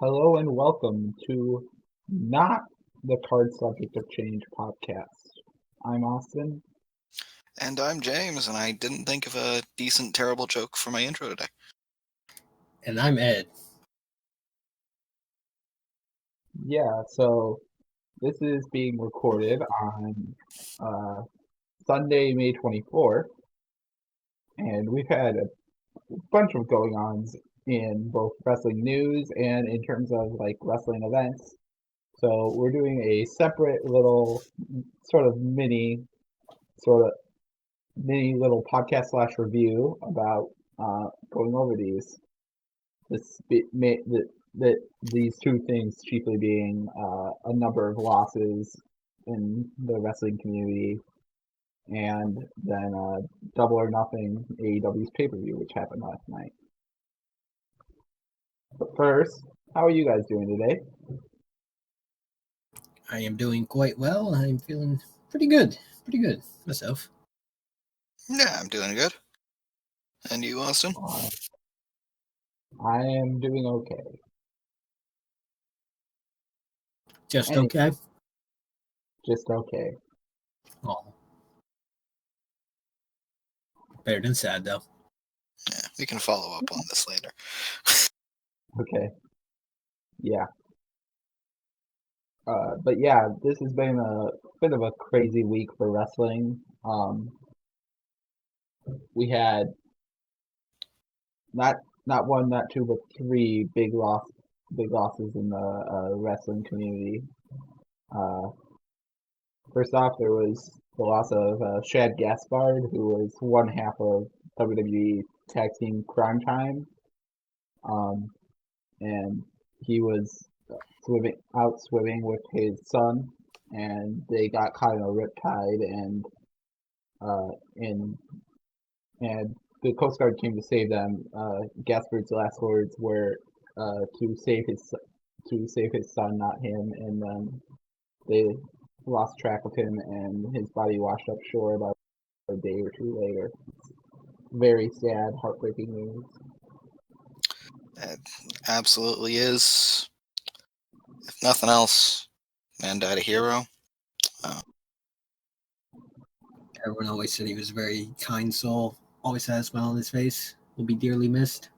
Hello and welcome to not the Card Subject of Change podcast. I'm Austin. And I'm James, and I didn't think of a decent, terrible joke for my intro today. And I'm Ed. Yeah, so this is being recorded on Sunday, May 24th, and we've had a bunch of going-ons in both wrestling news and in terms of like wrestling events. So we're doing a separate little sort of sort of mini little podcast slash review about going over these. These two things chiefly being a number of losses in the wrestling community, and then Double or Nothing AEW's pay-per-view, which happened last night. But first, how are you guys doing today? I am doing quite well. I'm feeling pretty good myself. Yeah, I'm doing good. And you, Austin? I am doing okay. Just Anyway, okay? Just okay. Oh. Better than sad, though. Yeah, we can follow up on this later. Okay. Yeah. But yeah, this has been a bit of a crazy week for wrestling. We had not one, not two, but three big losses in the wrestling community. First off, there was the loss of Shad Gaspard, who was one half of WWE Tag Team Crime Time, and he was swimming with his son, and they got caught in a riptide, and the Coast Guard came to save them. Gaspard's last words were to save his son, not him, and then they lost track of him, and his body washed up shore about a day or two later. Very sad, heartbreaking news. It absolutely is. If nothing else, man died a hero. Everyone always said he was a very kind soul. Always had a smile on his face. Will be dearly missed.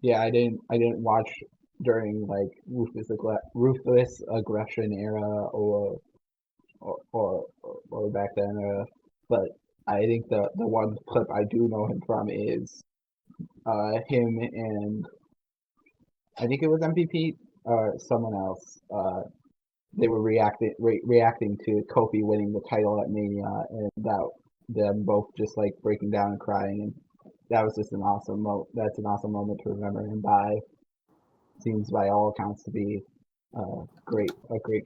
Yeah, I didn't watch during like ruthless aggression era or back then era, but I think the one clip I do know him from is him and I think it was MVP or someone else. They were reacting to Kofi winning the title at Mania, and that them both just like breaking down and crying, and that was just an awesome that's an awesome moment to remember him by. Seems by all accounts to be a great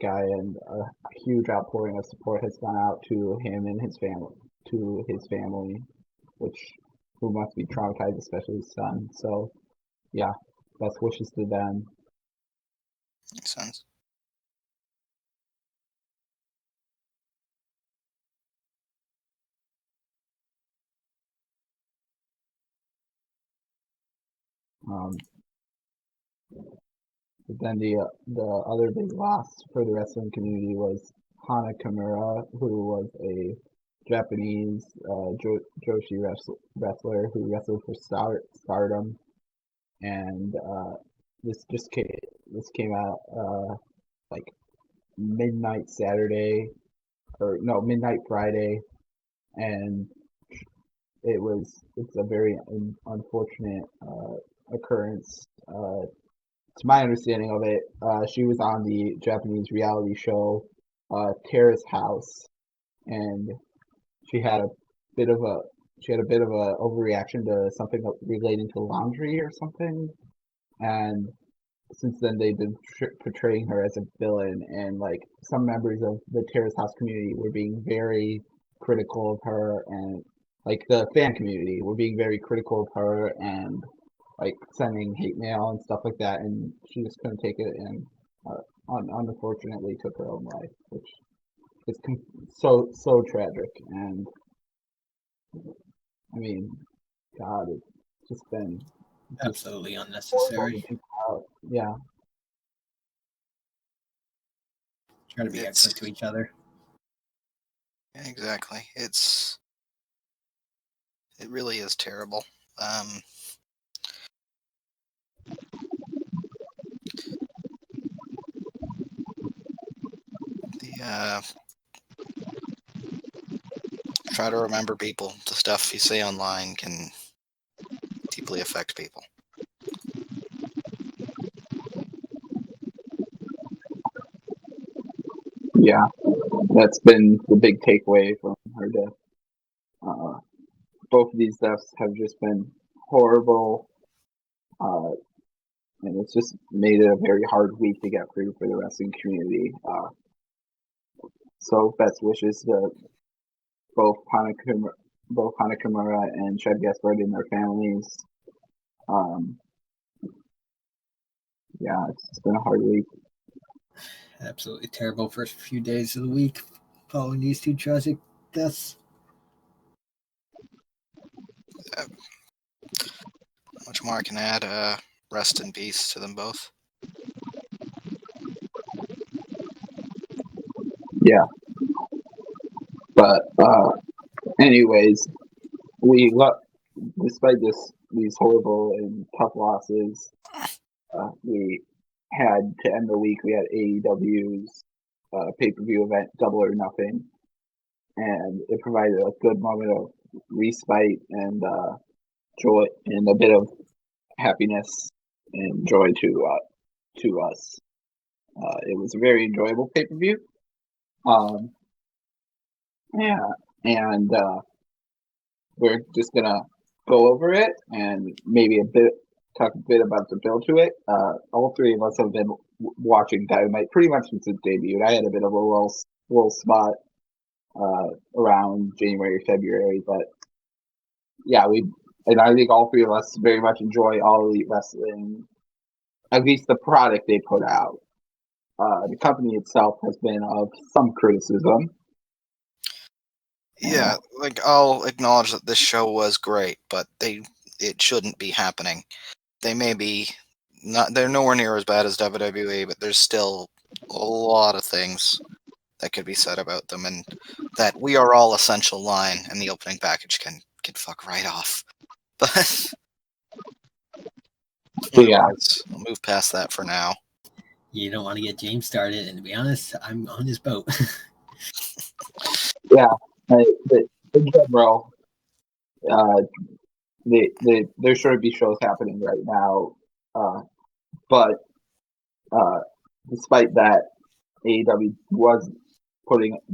guy, and a huge outpouring of support has gone out to him and his family, who must be traumatized, especially his son. So yeah, best wishes to them. Makes sense. But then the other big loss for the wrestling community was Hana Kimura, who was a Japanese Joshi wrestler who wrestled for Stardom, and this came out like midnight Saturday, or no, midnight Friday, and it's a very unfortunate occurrence. To my understanding of it, she was on the Japanese reality show Terrace House, and she had a bit of a overreaction to something relating to laundry or something, and since then they've been portraying her as a villain, and like some members of the Terrace House community were being very critical of her, and like the fan community were being very critical of her and like sending hate mail and stuff like that, and she just couldn't take it, and unfortunately took her own life, which is so tragic. And I mean, God, it's just been absolutely unnecessary. Yeah, Try to be excellent to each other. Yeah, exactly. It really is terrible. Try to remember people. The stuff you say online can deeply affect people. Yeah, that's been the big takeaway from her death. Both of these deaths have just been horrible, and it's just made it a very hard week to get through for the wrestling community. So best wishes to both Hana Kimura and Shad Gaspard and their families. Yeah, it's been a hard week. Absolutely terrible first few days of the week following these two tragic deaths. Not much more I can add. Rest in peace to them both. Yeah. But anyways, despite these horrible and tough losses, we had to end the week. We had AEW's pay-per-view event, Double or Nothing, and it provided a good moment of respite and joy and a bit of happiness and joy to us. It was a very enjoyable pay-per-view. Yeah, and we're just gonna go over it and maybe talk a bit about the build to it. All three of us have been watching Dynamite pretty much since it debuted. I had a bit of a little spot around January, February, but yeah, and I think all three of us very much enjoy All Elite Wrestling, at least the product they put out. The company itself has been of some criticism. Yeah, like I'll acknowledge that this show was great, but it shouldn't be happening. They may be they're nowhere near as bad as WWE, but there's still a lot of things that could be said about them, and that "We Are All Essential" line in the opening package can fuck right off. But otherwise, I'll move past that for now. You don't want to get James started, and to be honest, I'm on his boat. Yeah, in general, there should be shows happening right now, but despite that, AEW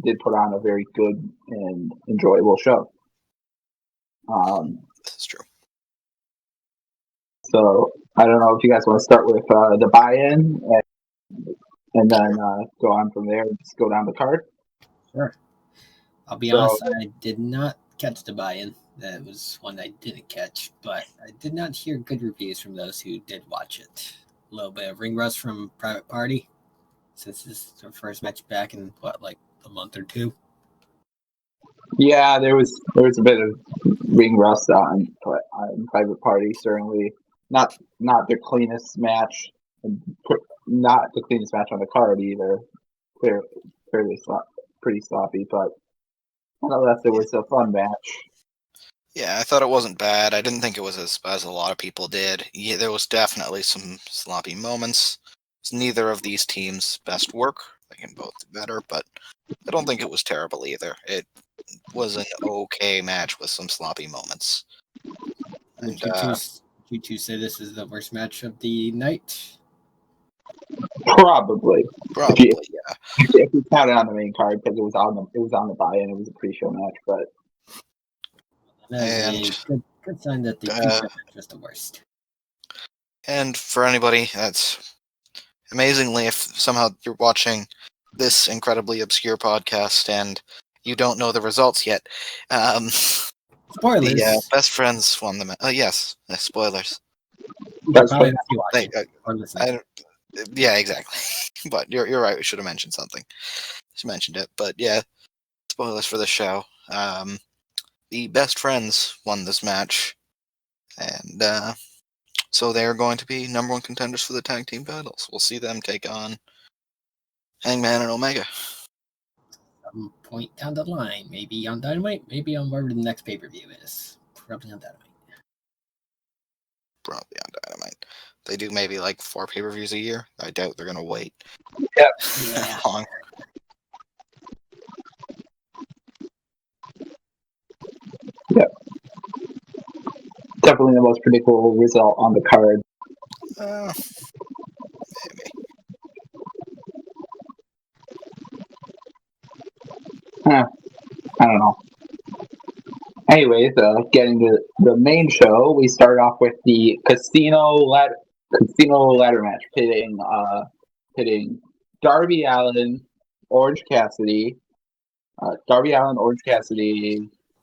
did put on a very good and enjoyable show. This is true. So I don't know if you guys want to start with the buy-in and then go on from there and just go down the card. Sure. I'll be honest, I did not catch the buy-in. That was one I didn't catch, but I did not hear good reviews from those who did watch it. A little bit of ring rust from Private Party, since this is their first match back in like a month or two. Yeah, there was a bit of ring rust on Private Party. Certainly not the cleanest match, not the cleanest match on the card either. Pretty sloppy, but nonetheless, it was a fun match. Yeah, I thought it wasn't bad. I didn't think it was as bad as a lot of people did. Yeah, there was definitely some sloppy moments. It's neither of these teams' best work. They can both do better, but I don't think it was terrible either. It was an okay match with some sloppy moments. Would you two say this is the worst match of the night? Probably, yeah. If we count it on the main card, because it was on the buy-in, it was a pre-show match, but that is a good sign that the match was the worst. And for anybody, that's amazingly, if somehow you're watching this incredibly obscure podcast and you don't know the results yet, spoilers. The best friends won the match. Yes, spoilers. Yeah, exactly. But you're right. We should have mentioned something. Just mentioned it, but yeah, spoilers for the show. The best friends won this match, and so they're going to be number one contenders for the tag team titles. We'll see them take on Hangman and Omega. Some point down the line, maybe on Dynamite, maybe on wherever the next pay-per-view is. Probably on Dynamite. Probably on Dynamite. They do maybe like 4 pay-per-views a year. I doubt they're gonna wait. Yeah. that long. Definitely the most predictable result on the card. Maybe. I don't know. Anyways, getting to the main show, we start off with the casino ladder match pitting Darby Allin, Orange Cassidy,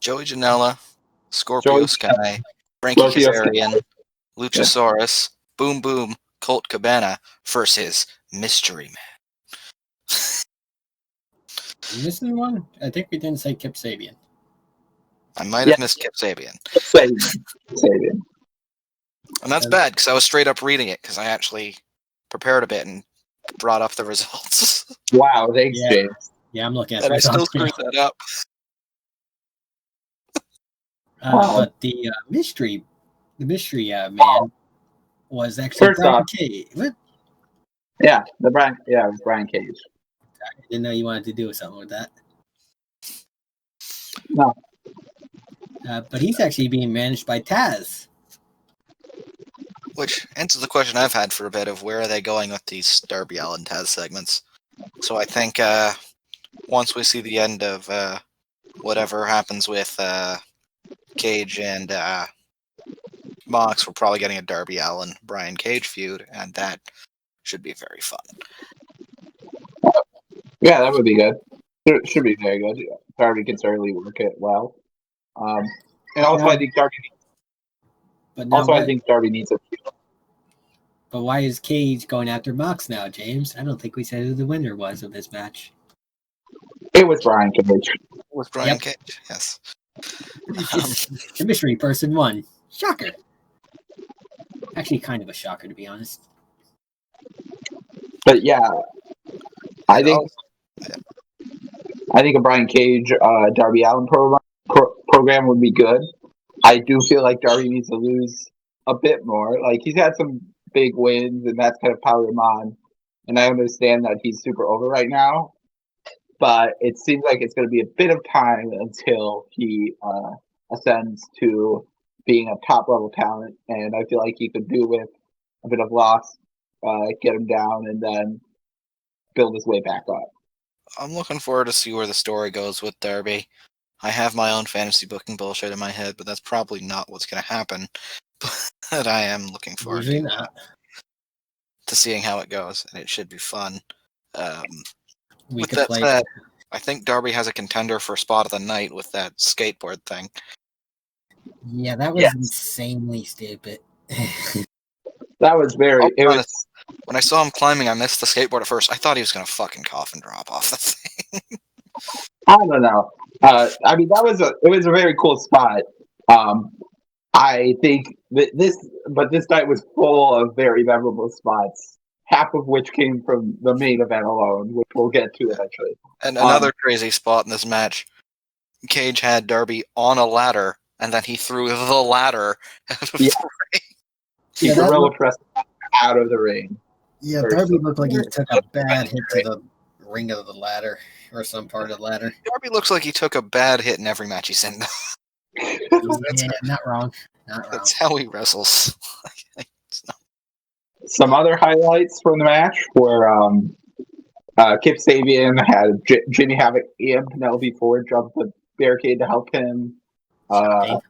Joey Janela, Scorpio Sky, Frankie Scorpio Kazarian, Luchasaurus, Boom Boom, Colt Cabana versus Mystery Man. Missing one? I think we didn't say Kip Sabian. I might have missed Kip Sabian. Sabian. And that's bad, because I was straight up reading it, because I actually prepared a bit and brought up the results. Wow, thanks, James. Yeah, I'm looking at And it. I still screwed that up. But the mystery man was actually Brian Cage. What? Yeah, it was Brian Cage. I didn't know you wanted to do something with that. No. But he's actually being managed by Taz. Which answers the question I've had for a bit of where are they going with these Darby Allin Taz segments. So I think once we see the end of whatever happens with Cage and Mox, we're probably getting a Darby Allin Brian Cage feud, and that should be very fun. Yeah, that would be good. It should be very good. Darby can certainly work it well. And also, I think Darby. I think Darby needs a feud. But why is Cage going after Mox now, James? I don't think we said who the winner was of this match. It was Brian Cage. Cage, yes. The mystery person won. Shocker. Actually, kind of a shocker, to be honest. But yeah, I think a Brian Cage Darby Allin program would be good. I do feel like Darby needs to lose a bit more. Like, he's had some big wins, and that's kind of powered him on. And I understand that he's super over right now, but it seems like it's going to be a bit of time until he ascends to being a top-level talent. And I feel like he could do with a bit of loss, get him down, and then build his way back up. I'm looking forward to see where the story goes with Darby. I have my own fantasy booking bullshit in my head, but that's probably not what's going to happen. But I am looking forward to seeing how it goes, and it should be fun. With that said, I think Darby has a contender for spot of the night with that skateboard thing. Yeah, that was insanely stupid. That was very... When I saw him climbing, I missed the skateboard at first. I thought he was going to fucking cough and drop off the thing. I don't know. I mean, it was a very cool spot. I think that this night was full of very memorable spots, half of which came from the main event alone, which we'll get to eventually. And another crazy spot in this match, Cage had Darby on a ladder, and then he threw the ladder out of the ring. He gorilla pressed out of the ring. Yeah, Darby looked like he took a bad hit to the ring of the ladder, or some part of the ladder. Darby looks like he took a bad hit in every match he's in. Not wrong. That's how he wrestles. Some other highlights from the match were Kip Sabian had Jimmy Havoc and Penelope Ford jump the barricade to help him. Not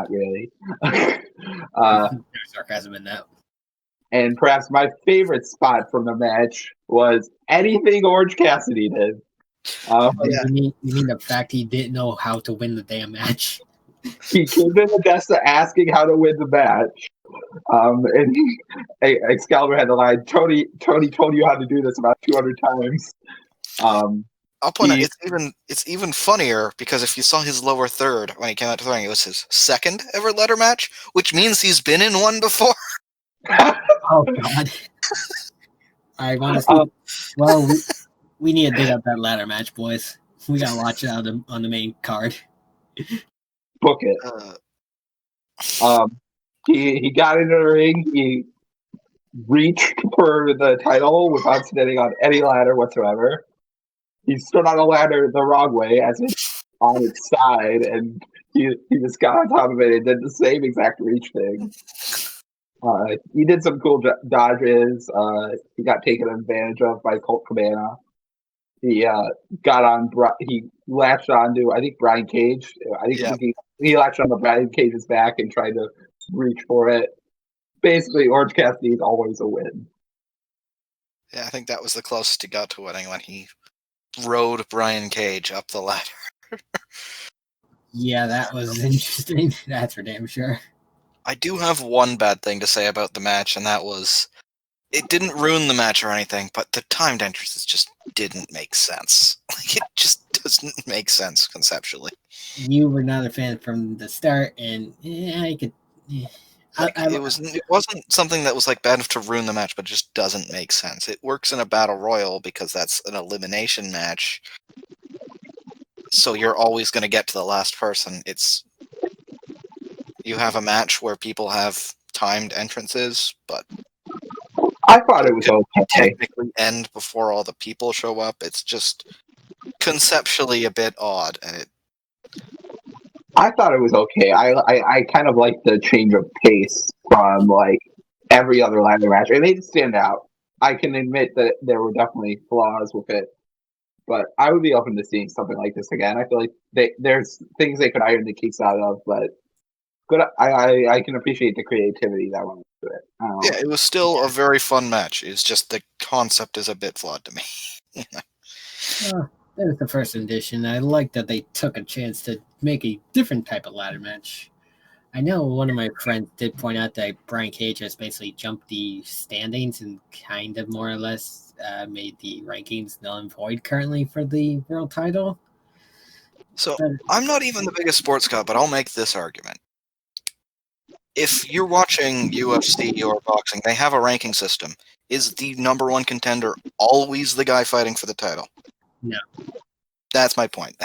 really. Sarcasm in that. And perhaps my favorite spot from the match was anything Orange Cassidy did. You mean the fact he didn't know how to win the damn match? He came to Odessa asking how to win the match. And Excalibur had the line, Tony told you how to do this about 200 times. I'll point out, it's even funnier because if you saw his lower third when he came out to the ring, it was his second ever ladder match, which means he's been in one before. Oh, God. I want to see. Well, we need to dig up that ladder match, boys. We gotta watch it on the main card. Book it. He got into the ring. He reached for the title without standing on any ladder whatsoever. He stood on a ladder the wrong way, as it's on its side, and he just got on top of it and did the same exact reach thing. He did some cool dodges. He got taken advantage of by Colt Cabana. He got on. He latched onto, I think, Brian Cage. He latched onto Brian Cage's back and tried to reach for it. Basically, Orange Cassidy's always a win. Yeah, I think that was the closest he got to winning when he rode Brian Cage up the ladder. Yeah, that was interesting. That's for damn sure. I do have one bad thing to say about the match, and that was it didn't ruin the match or anything, but the timed entrances just didn't make sense. Like, it just doesn't make sense conceptually. You were not a fan from the start, and I could. It wasn't something that was like bad enough to ruin the match, but it just doesn't make sense. It works in a battle royal because that's an elimination match, so you're always going to get to the last person. You have a match where people have timed entrances, but I thought it was okay. Technically end before all the people show up. It's just conceptually a bit odd, and I thought it was okay. I kind of like the change of pace from like every other ladder match. It made it stand out. I can admit that there were definitely flaws with it, but I would be open to seeing something like this again. I feel like there's things they could iron the kinks out of, but good. I can appreciate the creativity that went into it. yeah, it was still a very fun match. It's just the concept is a bit flawed to me. That was the first edition. I like that they took a chance to make a different type of ladder match. I know one of my friends did point out that Brian Cage has basically jumped the standings and kind of more or less made the rankings null and void currently for the world title. So I'm not even the biggest sports guy, but I'll make this argument. If you're watching UFC or boxing, they have a ranking system. Is the number one contender always the guy fighting for the title? No. That's my point.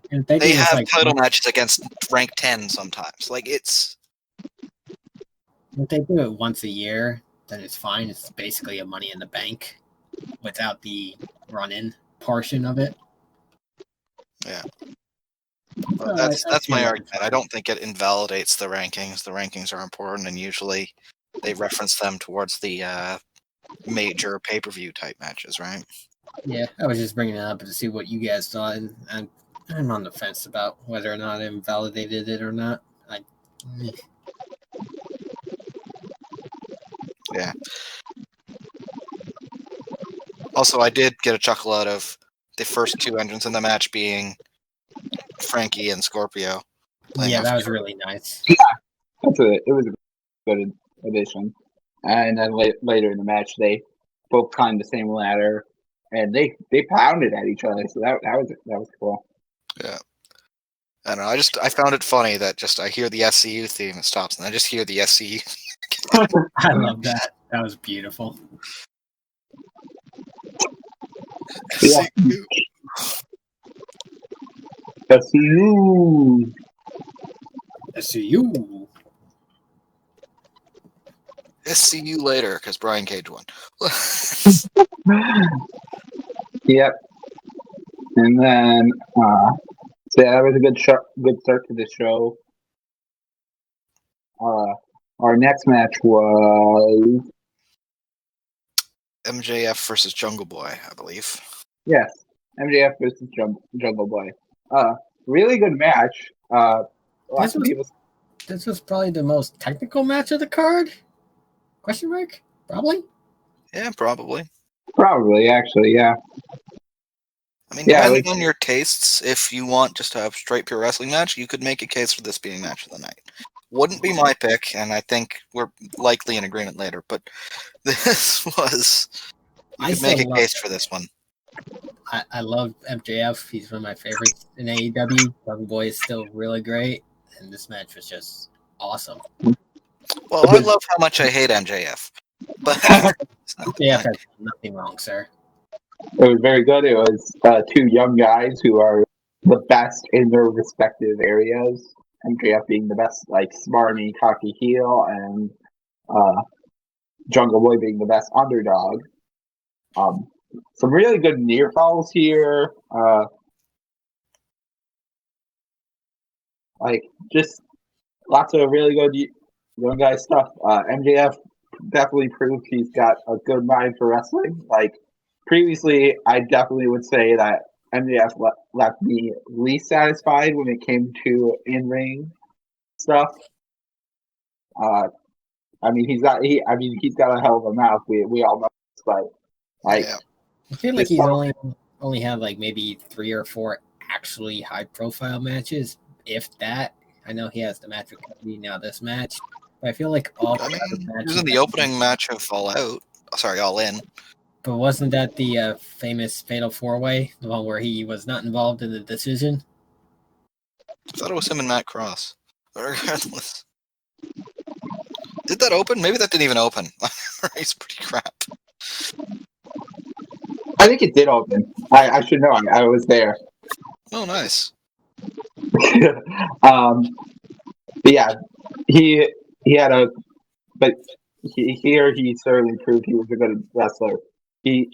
They have title matches against rank 10 sometimes. Like, it's... If they do it once a year, then it's fine. It's basically a Money in the Bank without the run-in portion of it. Yeah. But that's my argument. I don't think it invalidates the rankings. The rankings are important, and usually they reference them towards the major pay-per-view type matches, right? Yeah, I was just bringing it up to see what you guys thought, and I'm on the fence about whether or not I invalidated it or not. Yeah. Also, I did get a chuckle out of the first two entrants in the match being Frankie and Scorpio. Yeah, that was really nice. Yeah, it was a good addition. And then later in the match, they both climbed the same ladder, and they pounded at each other. So that was cool. Yeah. I don't know. I found it funny that I hear the SCU theme, it stops, and I just hear the SCU. I love that. That was beautiful. Yeah. SCU. SCU. SCU later, because Brian Cage won. Yep. And then, so yeah, that was a good start to the show. Our next match was MJF versus Jungle Boy, I believe. Yes, MJF versus Jungle Boy. Really good match. This was probably the most technical match of the card? Question mark? Probably? Yeah, probably. Probably, actually, yeah. I mean, depending on your tastes, if you want just to have straight pure wrestling match, you could make a case for this being match of the night. Wouldn't be my pick, and I think we're likely in agreement later, but this was... You could make a case for this one. I love MJF. He's one of my favorites in AEW. Jungle Boy is still really great, and this match was just awesome. Well, I love how much I hate MJF. But Yeah, that's nothing wrong, sir. It was very good. It was two young guys who are the best in their respective areas. MJF being the best, like smarmy, cocky heel, and Jungle Boy being the best underdog. Some really good near falls here. Like just lots of really good young guy stuff. MJF definitely proved he's got a good mind for wrestling. Like previously, I definitely would say that MJF left me least satisfied when it came to in-ring stuff. I mean, he's got a hell of a mouth. We all know this, but like, Yeah. I feel like he's only had like maybe 3 or 4 actually high-profile matches, if that. I know he has the match with Cody now. This match, but I feel like all. I mean, he was in the opening match of All In. But wasn't that the famous Fatal 4-Way, the one where he was not involved in the decision? I thought it was him and Matt Cross. But regardless, did that open? Maybe that didn't even open. He's pretty crap. I think it did open. I should know. I was there. Oh, nice. But yeah, he had a, but he certainly proved he was a good wrestler. His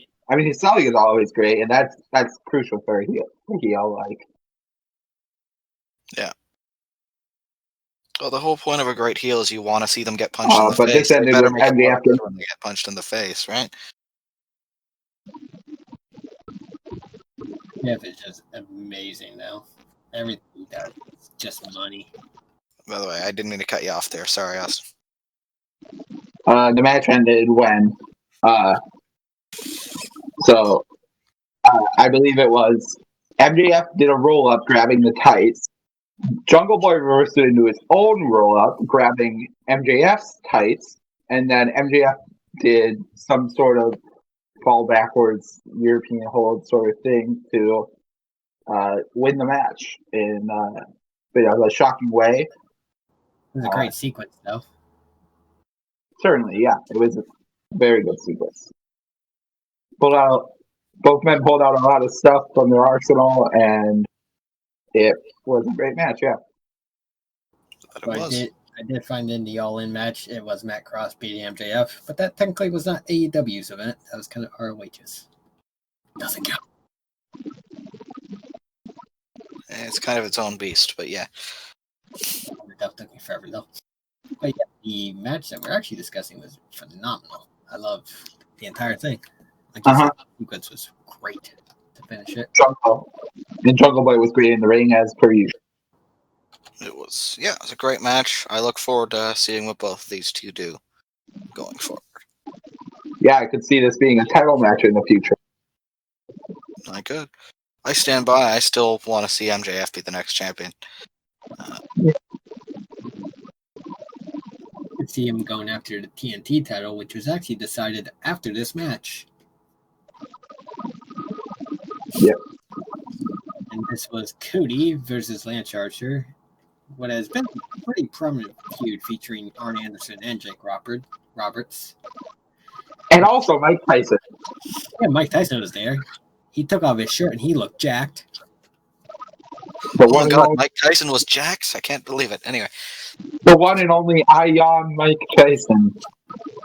selling is always great, and that's crucial for a heel. Like, yeah. Well, the whole point of a great heel is you want to see them get punched in the but face. this ended with MJF when they get punched in the face, right? Yeah, it's just amazing, though. Everything he does is just money. By the way, I didn't mean to cut you off there. Sorry, Austin. The match ended when, I believe it was MJF did a roll up, grabbing the tights. Jungle Boy reversed it into his own roll up, grabbing MJF's tights, and then MJF did some sort of fall backwards European hold sort of thing to win the match in a shocking way. It was a great sequence, though. Certainly, yeah. It was a very good sequence. Both men pulled out a lot of stuff from their arsenal, and it was a great match, yeah. I did find in the All-In match, it was Matt Cross beating MJF, but that technically was not AEW's event. That was kind of ROH's. Doesn't count. It's kind of its own beast, but yeah. That took me forever, though. But yeah, the match that we're actually discussing was phenomenal. I love the entire thing. Like you said, the sequence was great to finish it. Jungle Boy was great in the ring as per usual. It was a great match. I look forward to seeing what both of these two do going forward. Yeah, I could see this being a title match in the future. I could. I stand by. I still want to see MJF be the next champion. Could see him going after the TNT title, which was actually decided after this match. Yep. And this was Cody versus Lance Archer. What has been a pretty prominent feud featuring Arn Anderson and Jake Roberts. And also Mike Tyson. Yeah, Mike Tyson was there. He took off his shirt and he looked jacked. Oh my God, Mike Tyson was jacked? I can't believe it. Anyway. The one and only Ion Mike Tyson.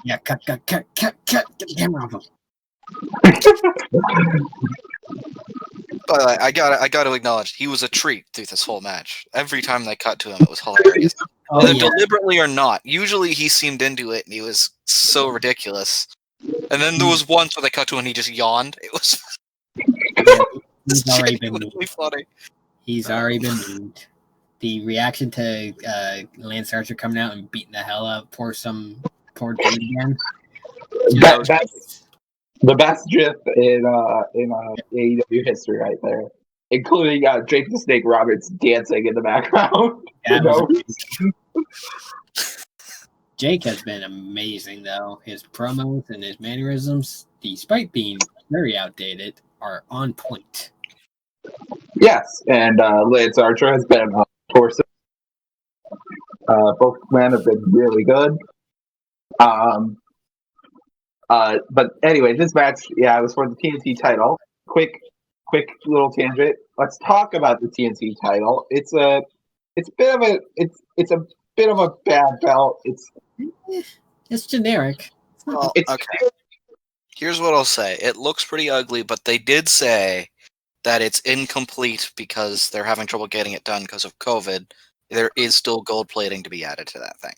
Yeah, cut. Get the camera off him. But I got to acknowledge, he was a treat through this whole match. Every time they cut to him, it was hilarious. Whether deliberately or not. Usually he seemed into it, and he was so ridiculous. And then there was once where they cut to him, and he just yawned. It was he's already been really funny. He's already been moved. The reaction to Lance Archer coming out and beating the hell out of poor dude again. That's the best GIF in AEW history right there, including Jake the Snake Roberts dancing in the background. Yeah, Jake has been amazing, though. His promos and his mannerisms, despite being very outdated, are on point. Yes, and Lance Archer has been torso. Both men have been really good. But anyway, this match, yeah, it was for the TNT title. Quick little tangent. Let's talk about the TNT title. It's a bit of a bad belt. It's generic. Well, okay. Here's what I'll say. It looks pretty ugly, but they did say that it's incomplete because they're having trouble getting it done because of COVID. There is still gold plating to be added to that thing.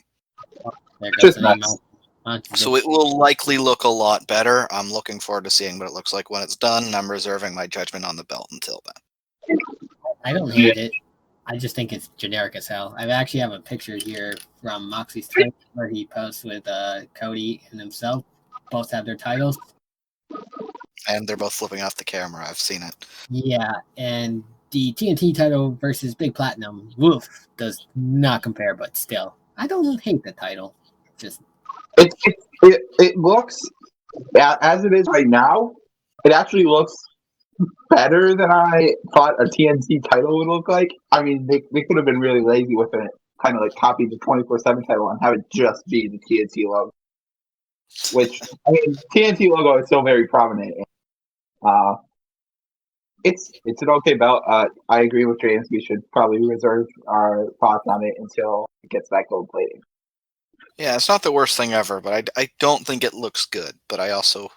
There goes Just the nuts. name So it will likely look a lot better. I'm looking forward to seeing what it looks like when it's done, and I'm reserving my judgment on the belt until then. I don't hate it. I just think it's generic as hell. I actually have a picture here from Moxie's Twitter where he posts with Cody and himself. Both have their titles. And they're both flipping off the camera. I've seen it. Yeah, and the TNT title versus Big Platinum, woof, does not compare, but still. I don't hate the title. Just It looks, as it is right now, it actually looks better than I thought a TNT title would look like. I mean, they could have been really lazy with it, kind of like copy the 24/7 title and have it just be the TNT logo. Which, I mean, TNT logo is still very prominent. It's an okay belt. I agree with James. We should probably reserve our thoughts on it until it gets that gold plating. Yeah, it's not the worst thing ever, but I don't think it looks good. But I also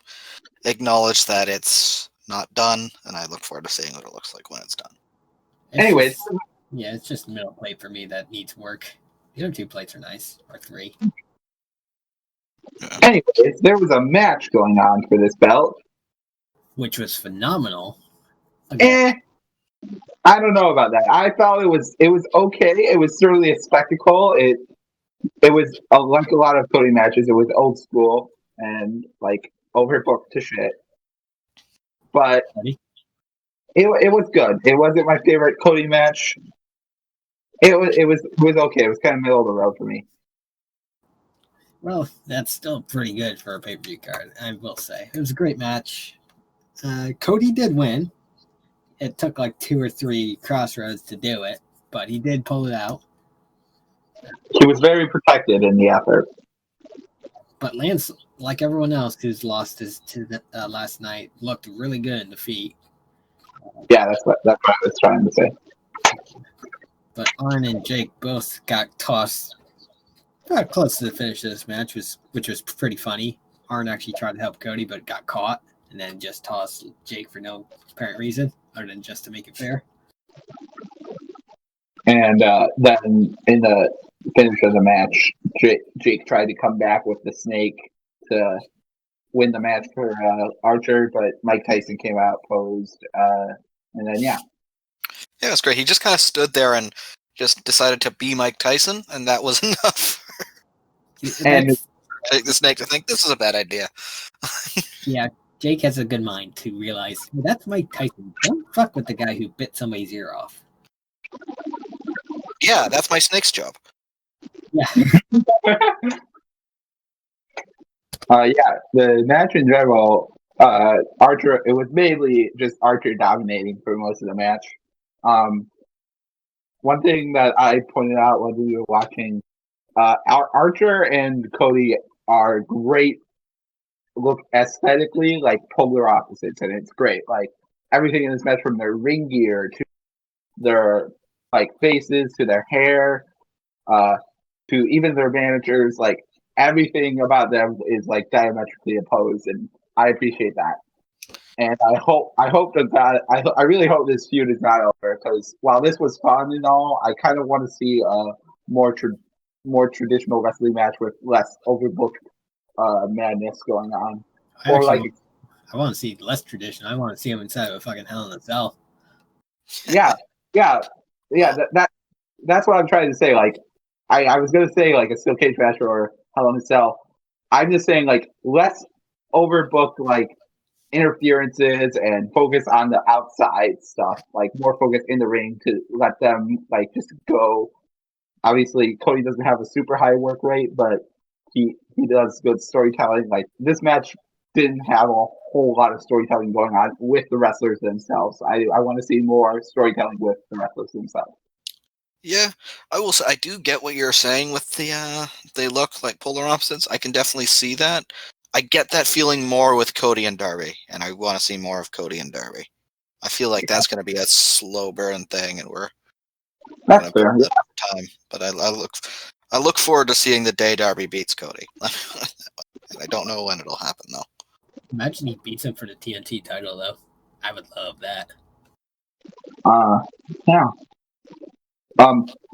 acknowledge that it's not done, and I look forward to seeing what it looks like when it's done. Anyways, it's just the middle plate for me that needs work. The other two plates are nice, or three. Yeah. Anyways, there was a match going on for this belt, which was phenomenal. Okay. I don't know about that. I thought it was okay. It was certainly a spectacle. It was like a lot of Cody matches. It was old school and like overbooked to shit. But it was good. It wasn't my favorite Cody match. It was okay. It was kind of middle of the road for me. Well, that's still pretty good for a pay-per-view card, I will say. It was a great match. Cody did win. It took like 2 or 3 crossroads to do it, but he did pull it out. He was very protected in the effort. But Lance, like everyone else who's lost to the last night, looked really good in the feet. Yeah, that's what I was trying to say. But Arn and Jake both got tossed about close to the finish of this match, which was pretty funny. Arn actually tried to help Cody, but got caught, and then just tossed Jake for no apparent reason, other than just to make it fair. And then in the finish of the match, Jake tried to come back with the snake to win the match for Archer, but Mike Tyson came out, posed, and then yeah. Yeah, it was great. He just kind of stood there and just decided to be Mike Tyson, and that was enough. And Jake the Snake to think this is a bad idea. Yeah, Jake has a good mind to realize, well, that's Mike Tyson. Don't fuck with the guy who bit somebody's ear off. Yeah, that's my snake's job. Yeah. The match in general, Archer, it was mainly just Archer dominating for most of the match. One thing that I pointed out when we were watching, Archer and Cody are great, look aesthetically like polar opposites, and it's great. Like everything in this match, from their ring gear to their like faces to their hair, to even their managers, like everything about them is like diametrically opposed, and I appreciate that. And I really hope this feud is not over, because while this was fun and all, I kind of want to see a more traditional wrestling match with less overbooked madness going on. I want to see less tradition. I want to see him inside of a fucking Hell in a Cell. Yeah. That's what I'm trying to say. Like, I was gonna say like a steel cage match or Hell in a Cell. I'm just saying like less overbooked like interferences and focus on the outside stuff. Like more focus in the ring to let them like just go. Obviously, Cody doesn't have a super high work rate, but he does good storytelling. Like this match didn't have a whole lot of storytelling going on with the wrestlers themselves. I want to see more storytelling with the wrestlers themselves. Yeah, I will say I do get what you're saying with the they look like polar opposites. I can definitely see that, I get that feeling more with Cody and Darby, and I want to see more of Cody and Darby. I feel like that's going to be a slow burn thing, and we're going to build up time. But I look forward to seeing the day Darby beats Cody. And I don't know when it'll happen though. Imagine he beats him for the TNT title though. I would love that. Yeah.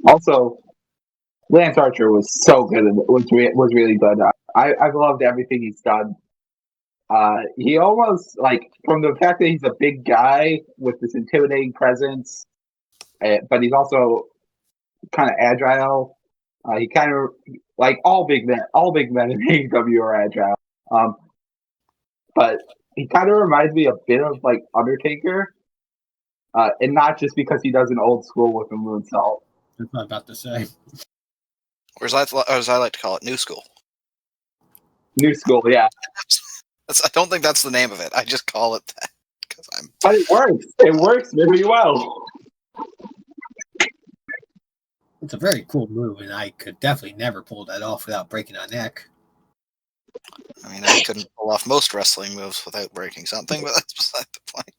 Also, Lance Archer was so good. Was really good. I've loved everything he's done. He almost from the fact that he's a big guy with this intimidating presence, but he's also kind of agile. He kind of all big men in AEW are agile. But he kind of reminds me a bit of Undertaker, and not just because he does an old school with a moonsault. That's what I'm about to say. Or as I like to call it, New School. New School, yeah. I don't think that's the name of it. I just call it that because I'm. But it works. It works really well. It's a very cool move, and I could definitely never pull that off without breaking a neck. I mean, I couldn't pull off most wrestling moves without breaking something, but that's beside the point.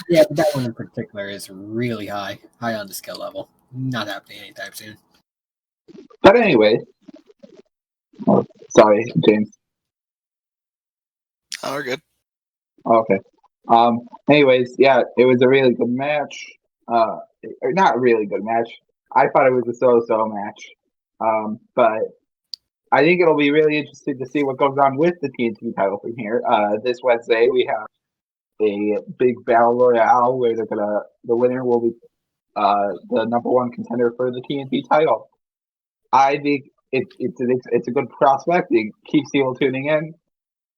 Yeah, but that one in particular is really high on the skill level. Not happening anytime soon. But anyway, sorry, James. Oh, we're good. Okay. Anyways, yeah, it was a really good match. Or not a really good match. I thought it was a so-so match. But I think it'll be really interesting to see what goes on with the TNT title from here. This Wednesday we have a big battle royale where the winner will be the number one contender for the TNT title. I think it's a good prospect. It keeps people tuning in.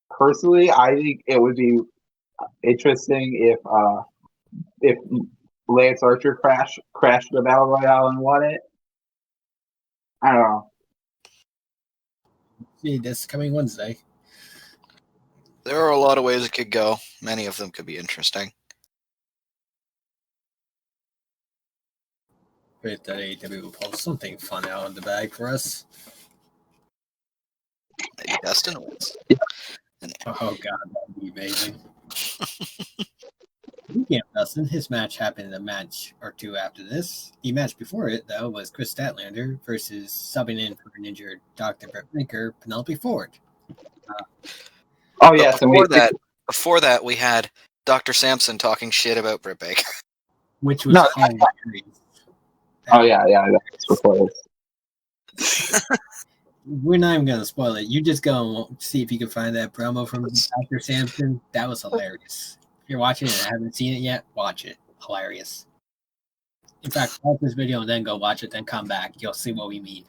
Personally, I think it would be interesting if Lance Archer crashed the battle royale and won it. I don't know. See, this coming Wednesday. There are a lot of ways it could go. Many of them could be interesting. Great that AEW will pull something fun out of the bag for us. Maybe Dustin wins. Oh god, that would be amazing. Yeah, Dustin. His match happened a match or two after this. The match before it, though, was Chris Statlander versus subbing in for an injured Dr. Britt Baker, Penelope Ford. Oh yes, before that, we had Dr. Sampson talking shit about Britt Baker, which was hilarious. Oh yeah, that's before this. We're not even going to spoil it. You just go and see if you can find that promo from Dr. Sampson. That was hilarious. If you're watching it and haven't seen it yet, watch it. Hilarious. In fact, watch this video and then go watch it, then come back. You'll see what we mean.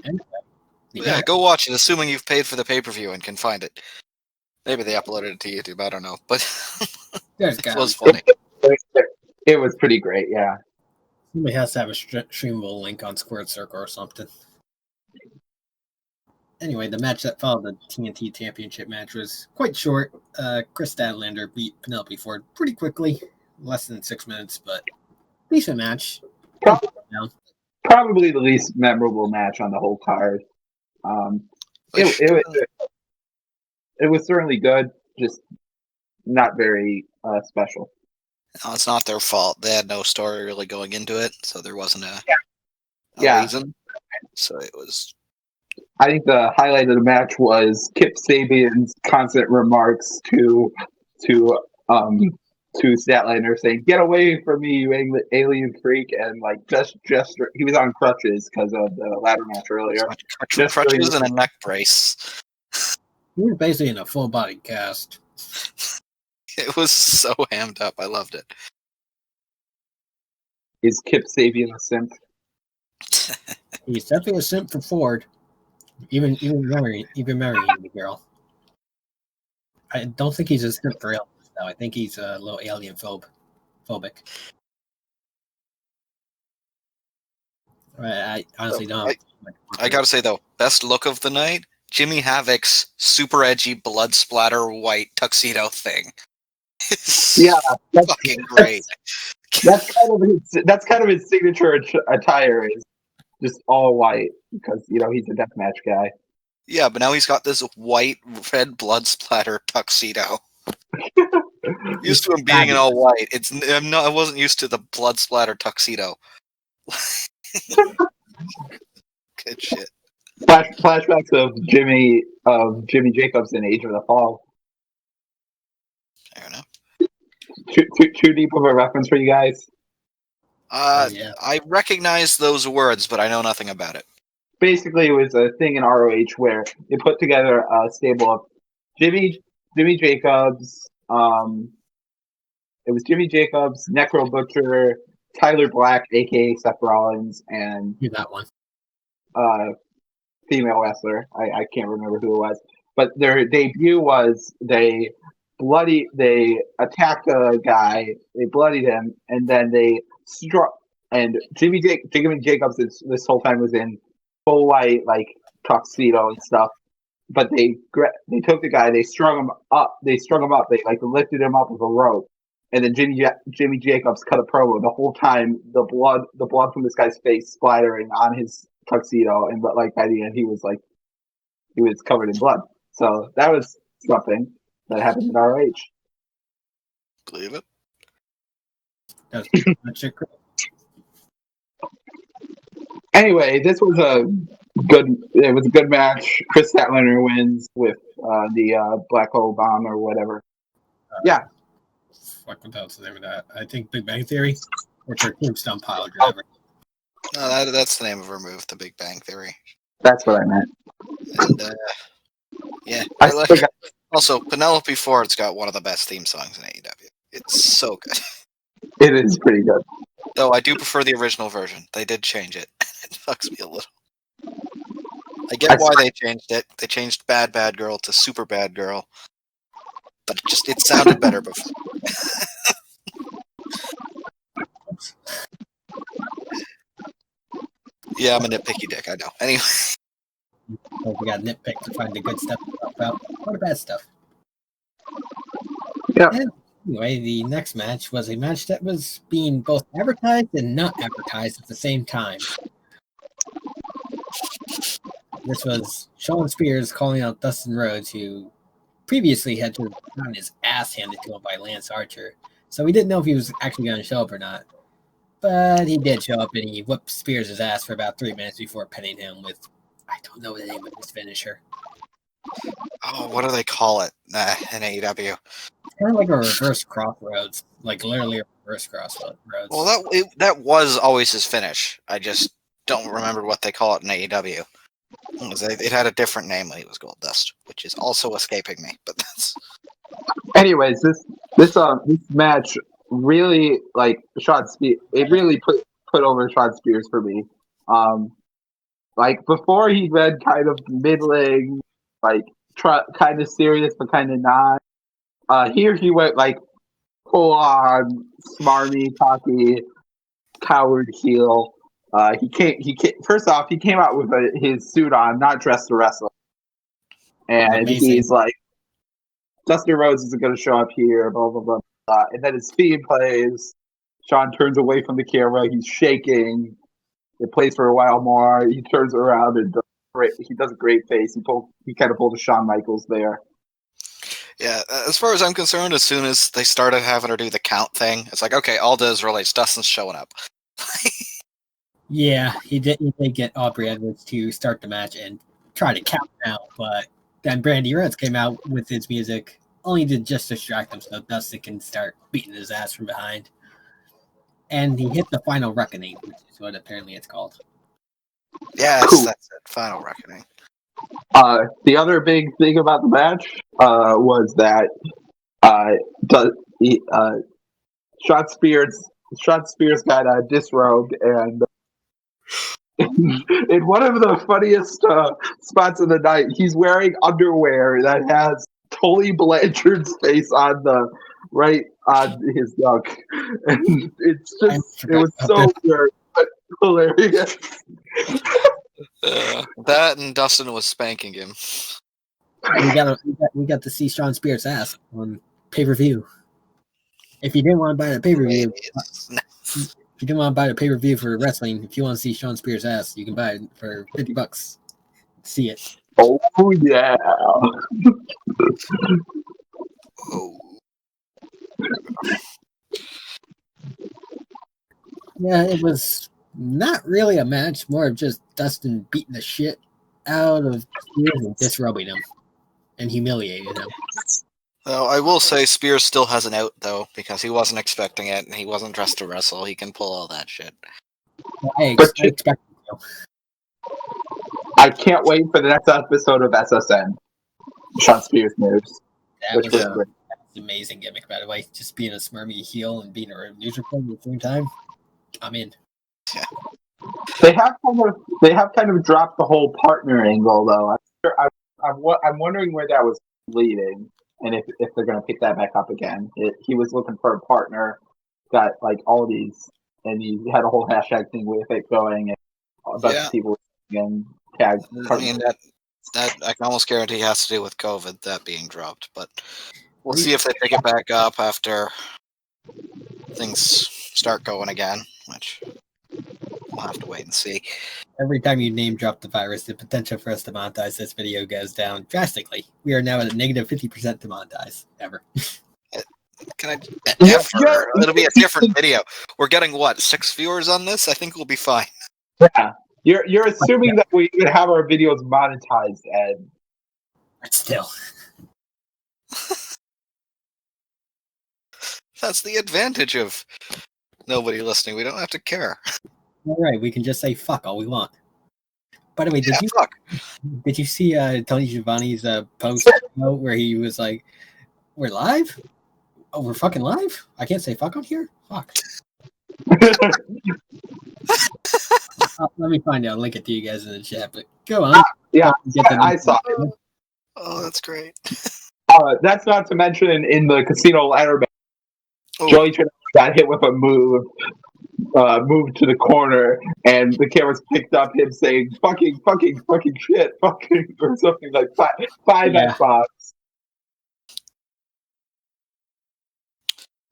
Anyway, go watch it, assuming you've paid for the pay-per-view and can find it. Maybe they uploaded it to YouTube, I don't know. But it was funny. It was pretty great, yeah. Somebody has to have a streamable link on Squared Circle or something. Anyway, the match that followed the TNT Championship match was quite short. Chris Statlander beat Penelope Ford pretty quickly, less than 6 minutes, but decent match. Probably the least memorable match on the whole card. It was certainly good, just not very special. No, it's not their fault. They had no story really going into it, so there wasn't a reason. So it was. I think the highlight of the match was Kip Sabian's constant remarks to Statlander saying, "Get away from me, you alien freak!" And just he was on crutches because of the ladder match earlier. Crutches and a neck brace. He was basically in a full body cast. It was so hammed up. I loved it. Is Kip Sabian a simp? He's definitely a simp for Ford. Even marrying the girl. I don't think he's a simp for aliens, though. I think he's a little alien phobic. I honestly don't. I gotta say though, best look of the night: Jimmy Havoc's super edgy blood splatter white tuxedo thing. Yeah, that's fucking great. That's kind of his signature attire, is just all white because he's a deathmatch guy. Yeah, but now he's got this white, red blood splatter tuxedo. Used to him being in all white. I wasn't used to the blood splatter tuxedo. Good shit. Flashbacks of Jimmy Jacobs in Age of the Fall. Fair enough. Too deep of a reference for you guys. Yeah. I recognize those words, but I know nothing about it. Basically, it was a thing in ROH where they put together a stable of Jimmy Jacobs. It was Jimmy Jacobs, Necro Butcher, Tyler Black, aka Seth Rollins, and You got one. Female wrestler. I can't remember who it was, but their debut was they attacked a guy, they bloodied him, and then they struck. And Jimmy Jacobs this whole time was in full white like tuxedo and stuff. But they took the guy, they strung him up, they like lifted him up with a rope, and then Jimmy Jacobs cut a promo the whole time. The blood from this guy's face splattering on his tuxedo, and but like by the end he was covered in blood. So that was something that happened in ROH. Believe it. That was pretty much it. Anyway, this was a good match. Chris Statlander wins with the Black Hole Bomb or whatever. Yeah. What else is there with that? I think Big Bang Theory or Tombstone Pile Driver. No, that's the name of her move, the Big Bang Theory. That's what I meant. And yeah, also Penelope Ford's got one of the best theme songs in AEW. It's so good. It is pretty good. Though I do prefer the original version. They did change it. It fucks me a little. I get why they changed it. They changed Bad Bad Girl to Super Bad Girl. But it sounded better before. Yeah, I'm a nitpicky dick, I know. Anyway. We got nitpick to find the good stuff to talk about, or the bad stuff. Yeah. And anyway, the next match was a match that was being both advertised and not advertised at the same time. This was Sean Spears calling out Dustin Rhodes, who previously had to have his ass handed to him by Lance Archer. So we didn't know if he was actually going to show up or not. But he did show up, and he whooped Spears' ass for about 3 minutes before pinning him with, I don't know the name of his finisher. Oh, what do they call it in AEW? It's kind of like a reverse crossroads, like literally a reverse crossroads. Well, that was always his finish. I just don't remember what they call it in AEW. It had a different name when he was Goldust, which is also escaping me. But that's. Anyways, this match really it really put over Shad Spears for me. Like before he went kind of middling, like kind of serious but kind of not. Here he went like full on smarmy, cocky, coward heel. He came. First off, he came out with his suit on, not dressed to wrestle, and he's like, Dustin Rhodes isn't going to show up here. Blah blah blah. And then his theme plays. Sean turns away from the camera. He's shaking. It plays for a while more. He turns around and he does a great face. He kind of pulled a Shawn Michaels there. Yeah, as far as I'm concerned, as soon as they started having her do the count thing, it's like, okay, all does relates. Dustin's showing up. Yeah, he did get Aubrey Edwards to start the match and try to count out, but then Brandy Rhodes came out with his music, only to just distract him so Dustin can start beating his ass from behind. And he hit the Final Reckoning, which is what apparently it's called. Yes, cool. That's it. Final Reckoning. The other big thing about the match was that Shad Spears got disrobed, and in one of the funniest spots of the night, he's wearing underwear that has Tully Blanchard's face on the right on his duck, and it was so weird but hilarious. That and Dustin was spanking him. We got to see Sean Spears' ass on pay-per-view. If you didn't want to buy the pay-per-view, if you didn't want to buy the pay-per-view for wrestling, if you want to see Sean Spears' ass, you can buy it for $50. See it. Oh yeah. Oh. Yeah, it was not really a match, more of just Dustin beating the shit out of Spears and disrobing him and humiliating him. Well, I will say Spears still has an out, though, because he wasn't expecting it, and he wasn't dressed to wrestle. He can pull all that shit. I But expect him to. I can't wait for the next episode of SSN. Sean Spears moves. That was an amazing gimmick, by the way. Just being a smarmy heel and being a neutral at the same time. I'm in. They have kind of dropped the whole partner angle, though. I'm wondering where that was leading, and if they're going to pick that back up again. He was looking for a partner, got like all these, and he had a whole hashtag thing with it going, and a bunch of people getting tagged. I mean, that I can almost guarantee has to do with COVID, that being dropped, but we'll see if they pick it back up after things start going again, which we'll have to wait and see. Every time you name drop the virus, the potential for us to monetize this video goes down drastically. We are now at a negative 50% to monetize ever. Can I ever? It'll be a different video. We're getting what, 6 viewers on this? I think we'll be fine. Yeah, you're assuming that we would have our videos monetized, Ed. But still, that's the advantage of nobody listening. We don't have to care. all right, we can just say fuck all we want. By the way, did you see Tony Giovanni's post where he was like, "We're live? Oh, we're fucking live? I can't say fuck on here? Fuck." Let me find out. I'll link it to you guys in the chat. But go on. Yeah, I saw it. Oh, that's great. That's not to mention in the casino ladder match, Joey got hit with a move to the corner, and the cameras picked up him saying fucking shit, fucking, or something like five F-bombs.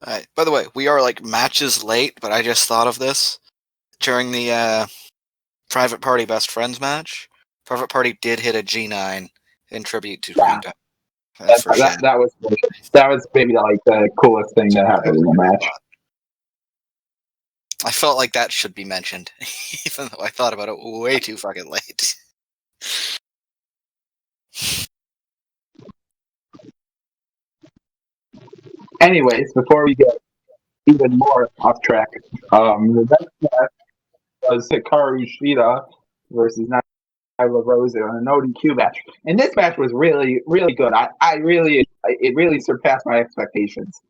Alright, by the way, we are like matches late, but I just thought of this. During the Private Party Best Friends match, Private Party did hit a G9 in tribute to Quinta. That was maybe like the coolest thing that happened in the match. I felt like that should be mentioned, even though I thought about it way too fucking late. Anyways, before we get even more off track, the next match was Hikaru Shida versus Nyla Rose in an ODQ match, and this match was really, really good. It really surpassed my expectations.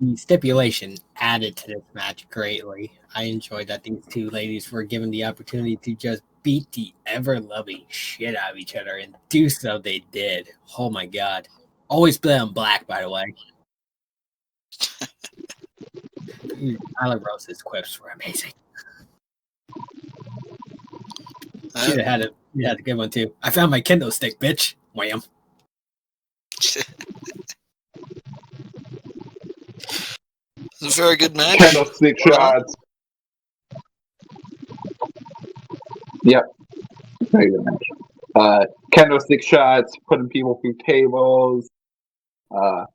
The stipulation added to this match greatly. I enjoyed that these two ladies were given the opportunity to just beat the ever-loving shit out of each other, and do so they did. Oh my god. Always play on black, by the way. Nyla Rose's quips were amazing. She'd have had a good one too. I found my kendo stick, bitch. Wham. It's a very good match. Candlestick shots. Yep. Very good match. Candlestick shots, putting people through tables. A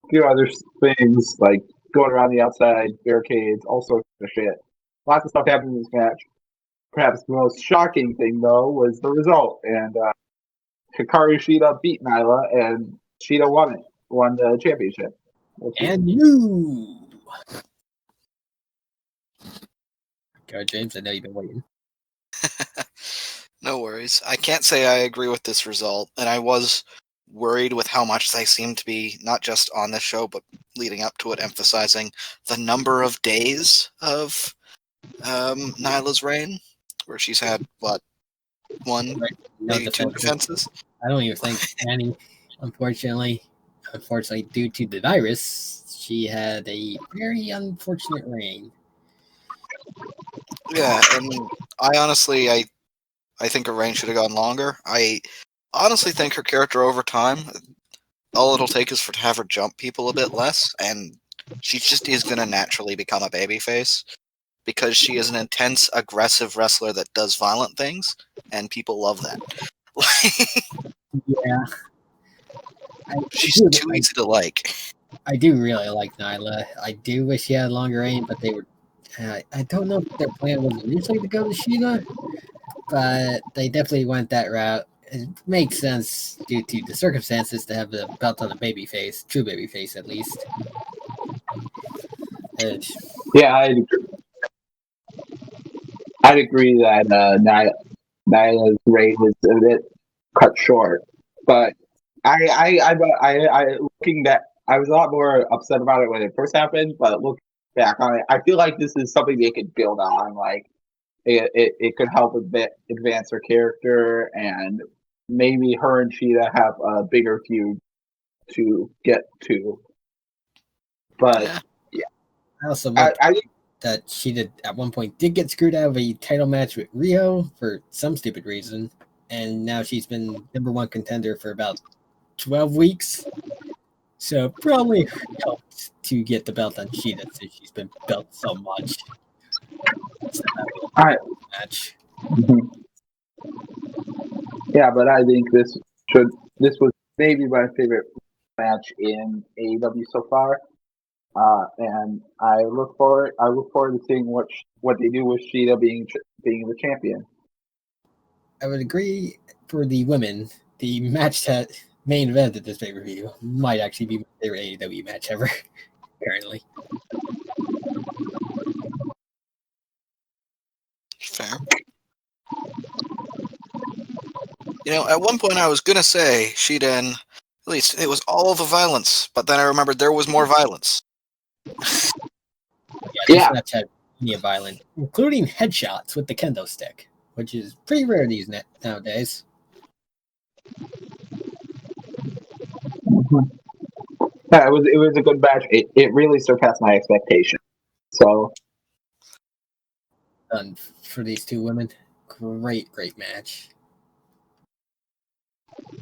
few other things like going around the outside, barricades, all sorts of shit. Lots of stuff happened in this match. Perhaps the most shocking thing, though, was the result. And Hikaru Shida beat Nyla, and Shida won the championship. And you! Go, James, I know you've been waiting. No worries. I can't say I agree with this result, and I was worried with how much they seem to be, not just on this show, but leading up to it, emphasizing the number of days of Nyla's reign, where she's had, what, one, maybe two defenses? I don't even think any, unfortunately. Unfortunately, due to the virus, she had a very unfortunate reign. Yeah, and I honestly, I think her reign should have gone longer. I honestly think her character over time, all it'll take is to have her jump people a bit less, and she just is going to naturally become a babyface. because she is an intense, aggressive wrestler that does violent things, and people love that. Yeah. She's too easy to like. I do really like Nyla. I do wish she had a longer reign, but they were. I don't know if their plan was initially to go to Sheila, but they definitely went that route. It makes sense due to the circumstances to have the belt on a babyface, true babyface at least. Yeah, I'd agree that Nyla's reign was a bit cut short, but I looking back, I was a lot more upset about it when it first happened. But looking back on it, I feel like this is something they could build on. Like it could help a bit advance her character, and maybe her and Sheeta have a bigger feud to get to. But yeah, I also I that she did at one point did get screwed out of a title match with Rio for some stupid reason, and now she's been #1 contender for about 12 weeks. So probably helped to get the belt on Sheeta since she's been belt so much. Match. Yeah, but I think this was maybe my favorite match in AEW so far. And I look forward to seeing what they do with Sheeta being the champion. I would agree for the women. The match that main event at this pay-per-view might actually be my favorite AEW match ever, currently. Fair. You know, at one point I was gonna say Sheeta, and at least it was all the violence, but then I remembered there was more violence. This match had plenty of violence, including headshots with the kendo stick, which is pretty rare these nowadays. Yeah, it was a good match. It really surpassed my expectations. So done for these two women. Great match.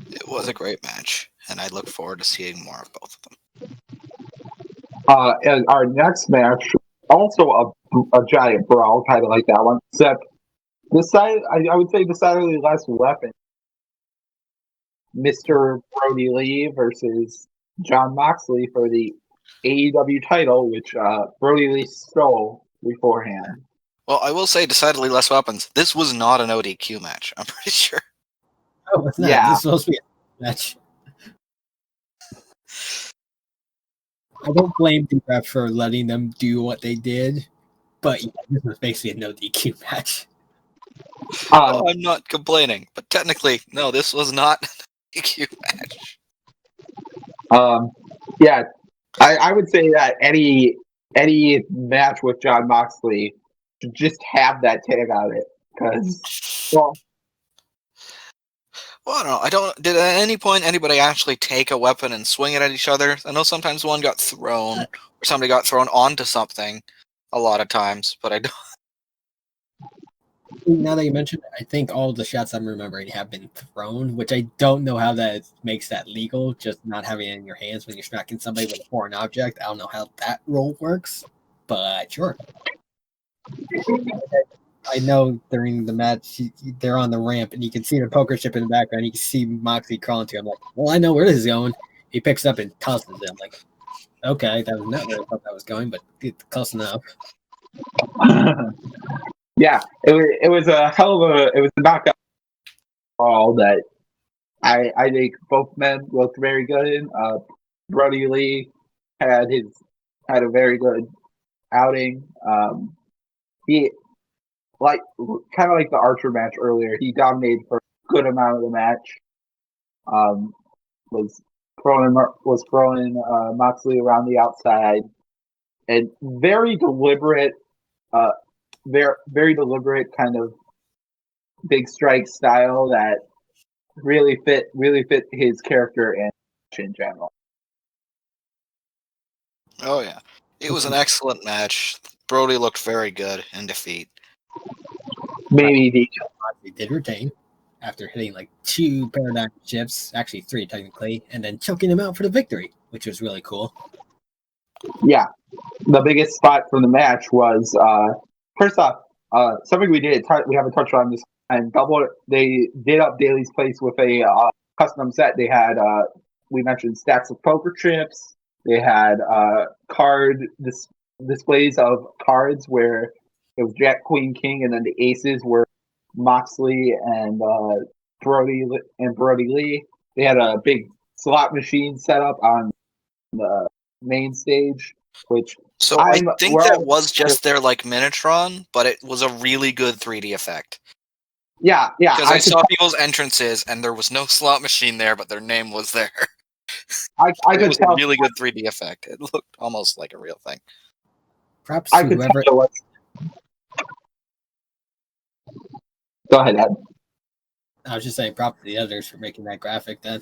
It was a great match, and I look forward to seeing more of both of them. And our next match, also a giant brawl, kind of like that one, except I would say decidedly less weapon. Mr. Brody Lee versus Jon Moxley for the AEW title, which Brody Lee stole beforehand. Well, I will say decidedly less weapons. This was not an ODQ match, I'm pretty sure. Oh, it's not. Yeah. This is supposed to be a match. I don't blame the ref for letting them do what they did, but yeah, this was basically a no DQ match. I'm not complaining, but technically, no, this was not a DQ match. Yeah, I would say that any match with Jon Moxley should just have that tag on it, because Well, I don't know. Did at any point anybody actually take a weapon and swing it at each other? I know sometimes one got thrown, or somebody got thrown onto something a lot of times, but I don't. Now that you mentioned it, I think all the shots I'm remembering have been thrown, which I don't know how that makes that legal, just not having it in your hands when you're smacking somebody with a foreign object. I don't know how that rule works, but sure. I know during the match, they're on the ramp, and you can see the poker chip in the background. You can see Moxley crawling to him. I'm like, well, I know where this is going. He picks up and tosses it. I'm like, okay, that was not where I thought that was going, but it's close enough. Yeah, it was a hell of a knockout brawl that I think both men looked very good in. Brody Lee had a very good outing. He kind of like the Archer match earlier. He dominated for a good amount of the match. Was throwing Moxley around the outside, and very deliberate, very deliberate kind of big strike style that really fit his character and in general. Oh yeah, it was an excellent match. Brody looked very good in defeat. Maybe he did retain after hitting like 2 paradigm shifts, actually 3 technically, and then choking him out for the victory, which was really cool. Yeah, the biggest spot from the match was first off, something we haven't touched on this, and they did up Daly's place with a custom set. They had we mentioned stacks of poker chips. They had displays of cards where it was Jack, Queen, King, and then the aces were Moxley and Brody Lee. They had a big slot machine set up on the main stage, which I think that was just their like Minitron, but it was a really good 3D effect. Yeah. Because I saw people's entrances, and there was no slot machine there, but their name was there. I could tell a really good 3D effect. It looked almost like a real thing. Perhaps I could whoever. tell Go ahead, Ed. I was just saying, props to the others for making that graphic. Then.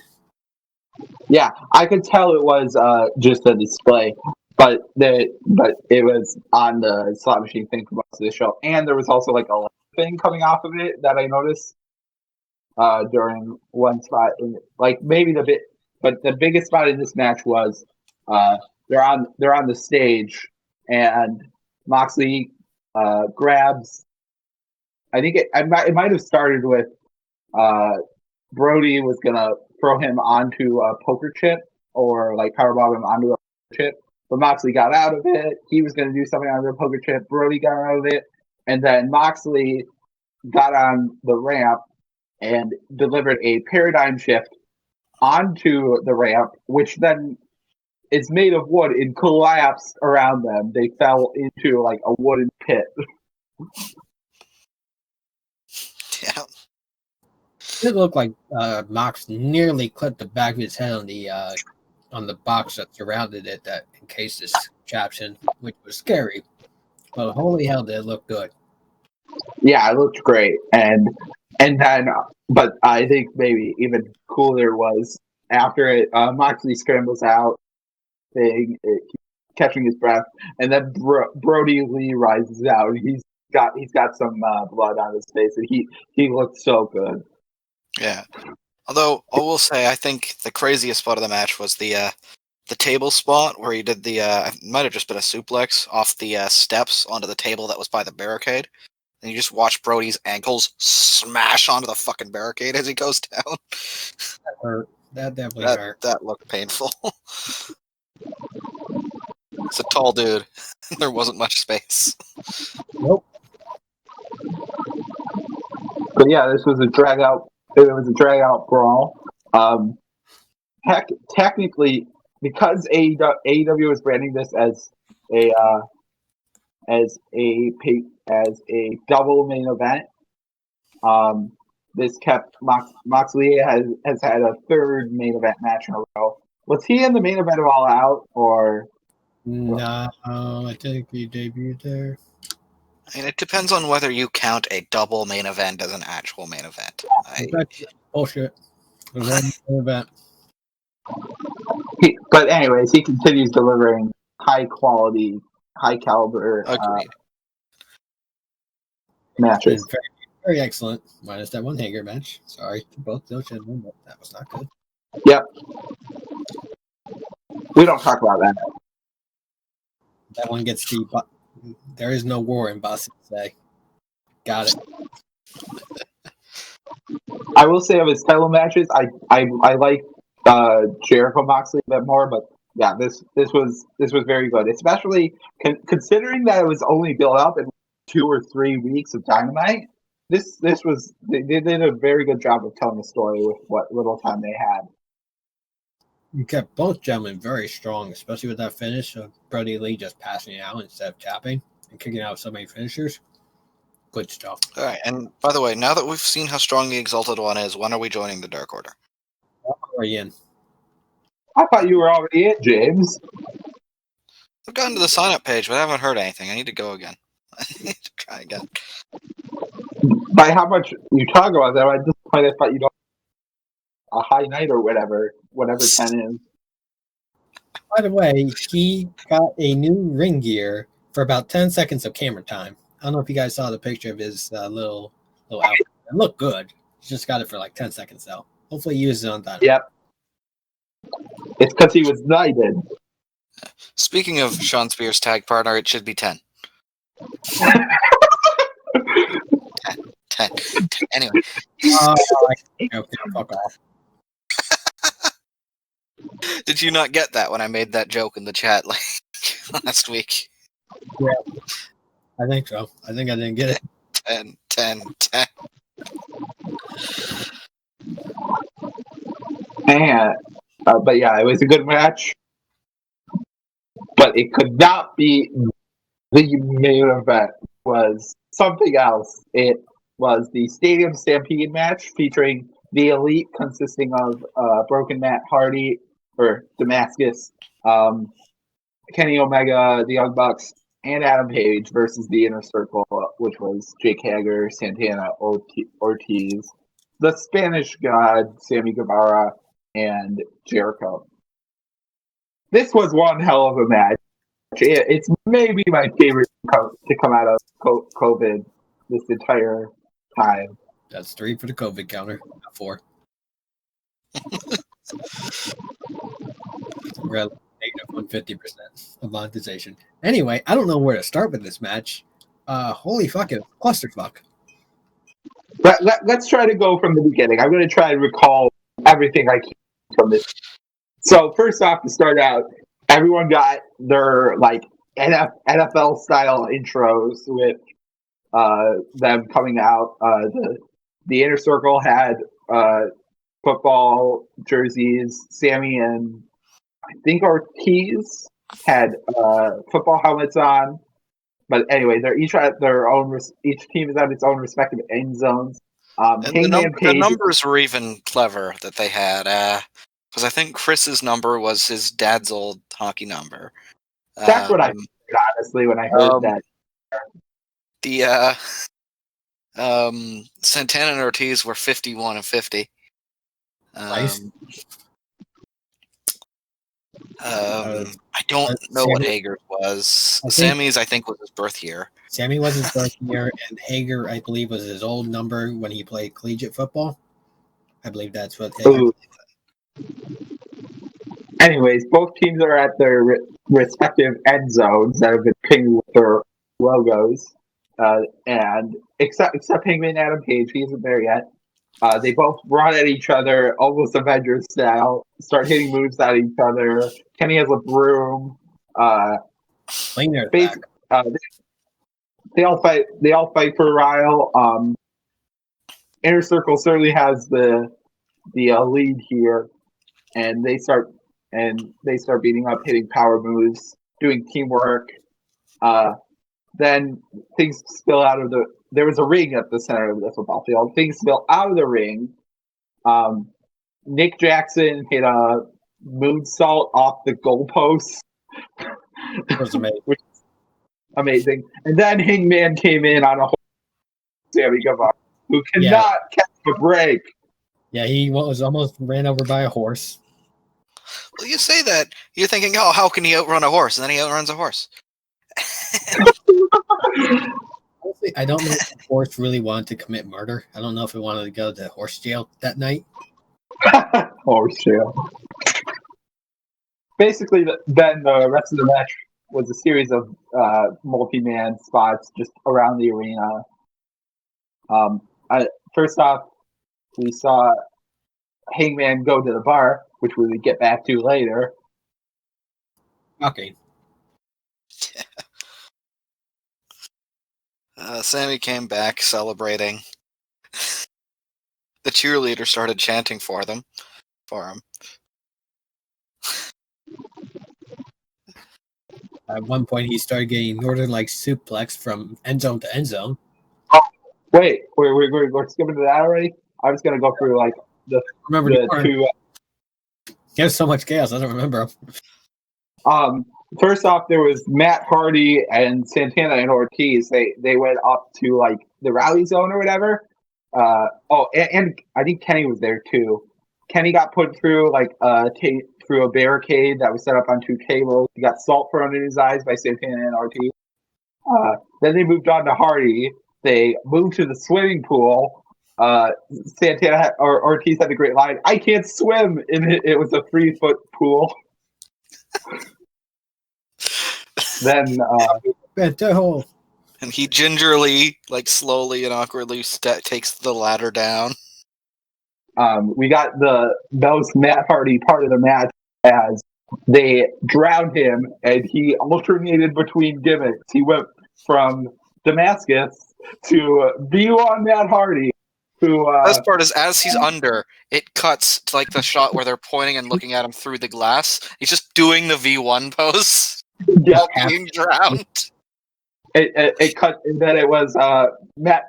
Yeah, I could tell it was just a display, but it was on the slot machine thing for most of the show, and there was also like a thing coming off of it that I noticed during one spot. Like maybe but the biggest spot in this match was they're on the stage, and Moxley grabs. I think it might have started with Brody was gonna throw him onto a poker chip or like powerbomb him onto a poker chip, but Moxley got out of it. He was gonna do something onto a poker chip. Brody got out of it, and then Moxley got on the ramp and delivered a paradigm shift onto the ramp, which then is made of wood and collapsed around them. They fell into like a wooden pit. Yeah. It looked like Mox nearly clipped the back of his head on the box that surrounded it that encased his caption, which was scary. But holy hell, did it look good. Yeah, it looked great. And then, but I think maybe even cooler was after it, Moxley scrambles out, catching his breath, and then Brody Lee rises out. He's got some blood on his face, and he looked so good. Yeah. Although I will say, I think the craziest spot of the match was the table spot where he did the it might have just been a suplex off the steps onto the table that was by the barricade, and you just watch Brody's ankles smash onto the fucking barricade as he goes down. That hurt. That definitely hurt. That looked painful. It's a tall dude. There wasn't much space. Nope. But yeah, this was a drag out. It was a drag out brawl. Technically, because AEW is branding this as a double main event, this kept Moxley has had a third main event match in a row. Was he in the main event of All Out or? No, I think he debuted there. I mean, it depends on whether you count a double main event as an actual main event. Bullshit. It was one main event. But anyways, he continues delivering high quality, high caliber matches. Very, very excellent. Minus that one hanger match. Sorry to both those gentlemen, but that was not good. Yep. We don't talk about that. That one gets the. There is no war in Boston today. Got it. I will say of his title matches, I like Jericho Moxley a bit more, but yeah, this was very good, especially considering that it was only built up in 2 or 3 weeks of Dynamite. They did a very good job of telling the story with what little time they had. You kept both gentlemen very strong, especially with that finish of Brody Lee just passing out instead of tapping and kicking out so many finishers. Good stuff. All right, and by the way, now that we've seen how strong the Exalted One is, when are we joining the Dark Order? Are you in? I thought you were already in, James. I've gotten to the sign-up page, but I haven't heard anything. I need to go again. I need to try again. By how much you talk about that, at this point I thought you don't a high night or whatever 10 is. By the way, he got a new ring gear for about 10 seconds of camera time. I don't know if you guys saw the picture of his little outfit. It looked good. He just got it for like 10 seconds though. Hopefully he uses it on that. Yep. It's because he was knighted. Speaking of Sean Spears' tag partner, it should be 10. 10. Anyway. Okay, fuck off. Did you not get that when I made that joke in the chat like last week? Yeah, I think so. I think I didn't get it. 10. And, but yeah, it was a good match. But it could not be the main event. It was something else. It was the Stadium Stampede match featuring the Elite, consisting of Broken Matt Hardy, or Damascus, Kenny Omega, the Young Bucks, and Adam Page versus the Inner Circle, which was Jake Hager, Santana Ortiz, the Spanish God, Sammy Guevara, and Jericho. This was one hell of a match. It's maybe my favorite to come out of COVID this entire time. That's 3 for the COVID counter, not 4. We're at -150% of monetization. Anyway, I don't know where to start with this match. Holy fucking clusterfuck. Let's try to go from the beginning. I'm going to try to recall everything I can from this. So first off, to start out, everyone got their like NFL style intros with them coming out. The Inner Circle had football jerseys. Sammy and I think Ortiz had football helmets on. But anyway, they're each at their own. Each team is at its own respective end zones. And the numbers were even clever that they had. Because I think Chris's number was his dad's old hockey number. That's what I figured, honestly, when I heard that. The Santana and Ortiz were 51 and 50. Nice. I don't know what Hager's was. Sammy's, I think, was his birth year. Sammy was his birth year, and Hager, I believe, was his old number when he played collegiate football. I believe that's what. Anyways, both teams are at their respective end zones that have been pinged with their logos, and except Hangman Adam Page, he isn't there yet. They both run at each other, almost Avengers style. Start hitting moves at each other. Kenny has a broom. They all fight. They all fight for a while. Inner Circle certainly has the lead here, and they start beating up, hitting power moves, doing teamwork. Then things spill out of the. There was a ring at the center of the football field. Things spill out of the ring. Nick Jackson hit a moonsault off the goalpost. That was amazing. Which is amazing. And then Hangman came in on a Sammy Guevara, who cannot catch a break. Yeah, he was almost ran over by a horse. Well, you say that, you're thinking, oh, how can he outrun a horse? And then he outruns a horse. Honestly, I don't know if the horse really wanted to commit murder. I don't know if it wanted to go to horse jail that night. Horse jail. Basically, then the rest of the match was a series of multi-man spots just around the arena. First off, we saw Hangman go to the bar, which we would get back to later. Okay. Sammy came back celebrating. The cheerleader started chanting for him. At one point, he started getting Northern Light suplex from end zone to end zone. Oh, wait, we're skipping to that already? I was going to go through like the two. There's so much chaos. I don't remember. First off, there was Matt Hardy and Santana and Ortiz. They went up to like the rally zone or whatever. And I think Kenny was there too. Kenny got put through like through a barricade that was set up on 2 tables. He got salt thrown in his eyes by Santana and Ortiz. Then they moved on to Hardy. They moved to the swimming pool. Santana or Ortiz had a great line. I can't swim, and it was a 3-foot pool. Then and And he gingerly, slowly and awkwardly takes the ladder down. We got the most Matt Hardy part of the match as they drowned him, and he alternated between gimmicks. He went from Damascus to V1 Matt Hardy, who Best part is, as he's under, it cuts to the shot where they're pointing and looking at him through the glass. He's just doing the V1 pose while being drowned. It cut, and then it was Matt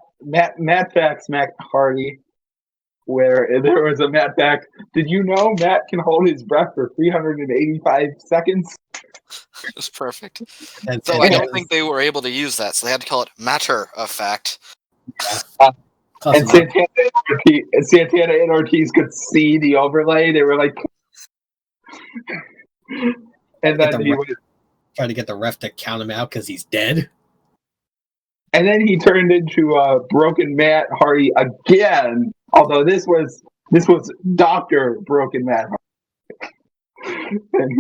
Fax Matt Hardy, where there was a Matt Fax. Did you know Matt can hold his breath for 385 seconds? It was perfect. So I don't think they were able to use that, so they had to call it matter of fact. And Santana and Ortiz could see the overlay. They were like, and then he would try to get the ref to count him out because he's dead. And then he turned into Broken Matt Hardy again. Although this was Dr. Broken Matt Hardy. And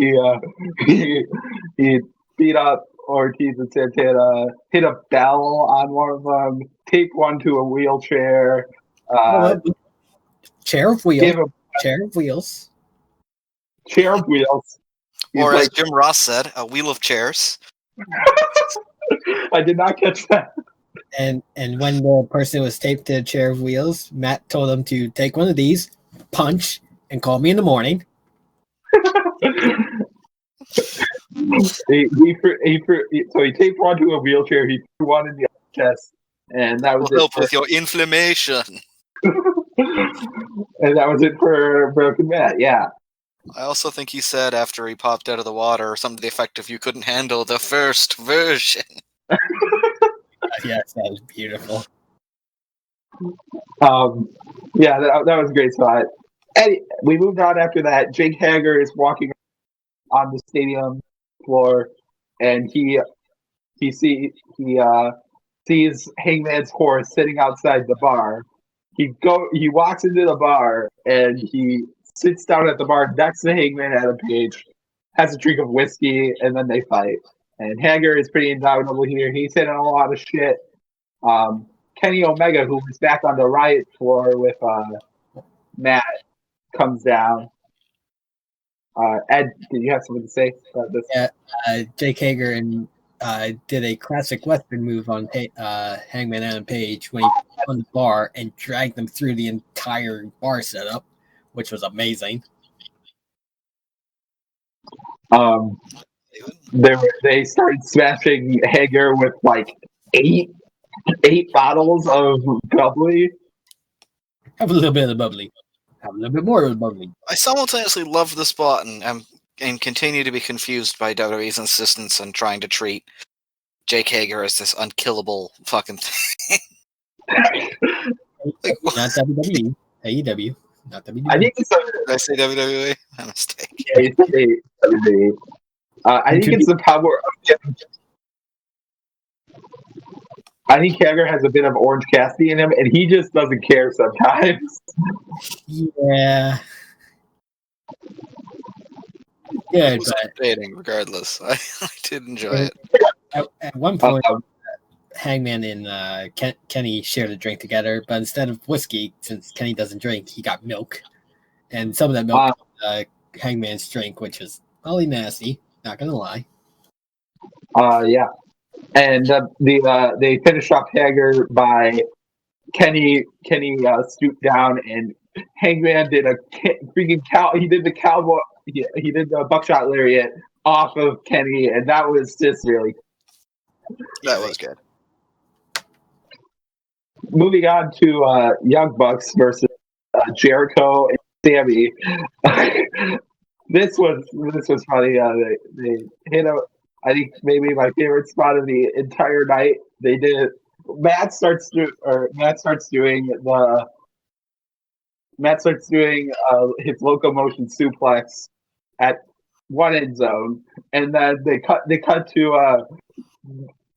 he beat up Ortiz and Santana, hit a bell on one of them, taped one to a wheelchair. Chair of wheels. Chair of wheels. Chair of wheels. Or as Jim Ross said, a wheel of chairs. I did not catch that. And when the person was taped to a chair of wheels, Matt told him to take one of these, punch, and call me in the morning. So he taped one to a wheelchair, he threw one in the chest, and that was it. Help with your inflammation. And that was it for Broken Matt, yeah. I also think he said after he popped out of the water, something to the effect of, "You couldn't handle the first version." Yes, that was beautiful. Yeah, that was a great spot. And we moved on after that. Jake Hager is walking on the stadium floor, and he sees Hangman's horse sitting outside the bar. He walks into the bar, and he sits down at the bar next to Hangman Adam Page, has a drink of whiskey, and then they fight. And Hager is pretty indomitable here. He's hitting a lot of shit. Kenny Omega, who was back on the riot floor with Matt, comes down. Ed, did you have something to say about this? Yeah, Jake Hager did a classic Western move on Hangman Adam Page when he on the bar and dragged them through the entire bar setup, which was amazing. They started smashing Hager with eight bottles of bubbly. Have a little bit of the bubbly. Have a little bit more of the bubbly. I simultaneously love the spot and continue to be confused by WWE's insistence on trying to treat Jake Hager as this unkillable fucking thing. Not WWE. AEW. Not WWE. I think it's Did I say WWE? My mistake. Yeah, you said WWE. I think it's the power of him. I think Hager has a bit of Orange Cassidy in him, and he just doesn't care sometimes. Yeah. Good, but dating regardless. I did enjoy it. At one point, Hangman and Kenny shared a drink together, but instead of whiskey, since Kenny doesn't drink, he got milk, and some of that milk Hangman's drink, which is probably nasty. Not gonna lie. Yeah, and they finished off Hager by Kenny stooped down and Hangman did a freaking he did the cowboy. He did the buckshot lariat off of Kenny, and that was just really. That was good. Moving on to Young Bucks versus Jericho and Sammy. This was funny. They hit I think maybe my favorite spot of the entire night. They did. Matt starts doing his locomotion suplex at one end zone, and then they cut to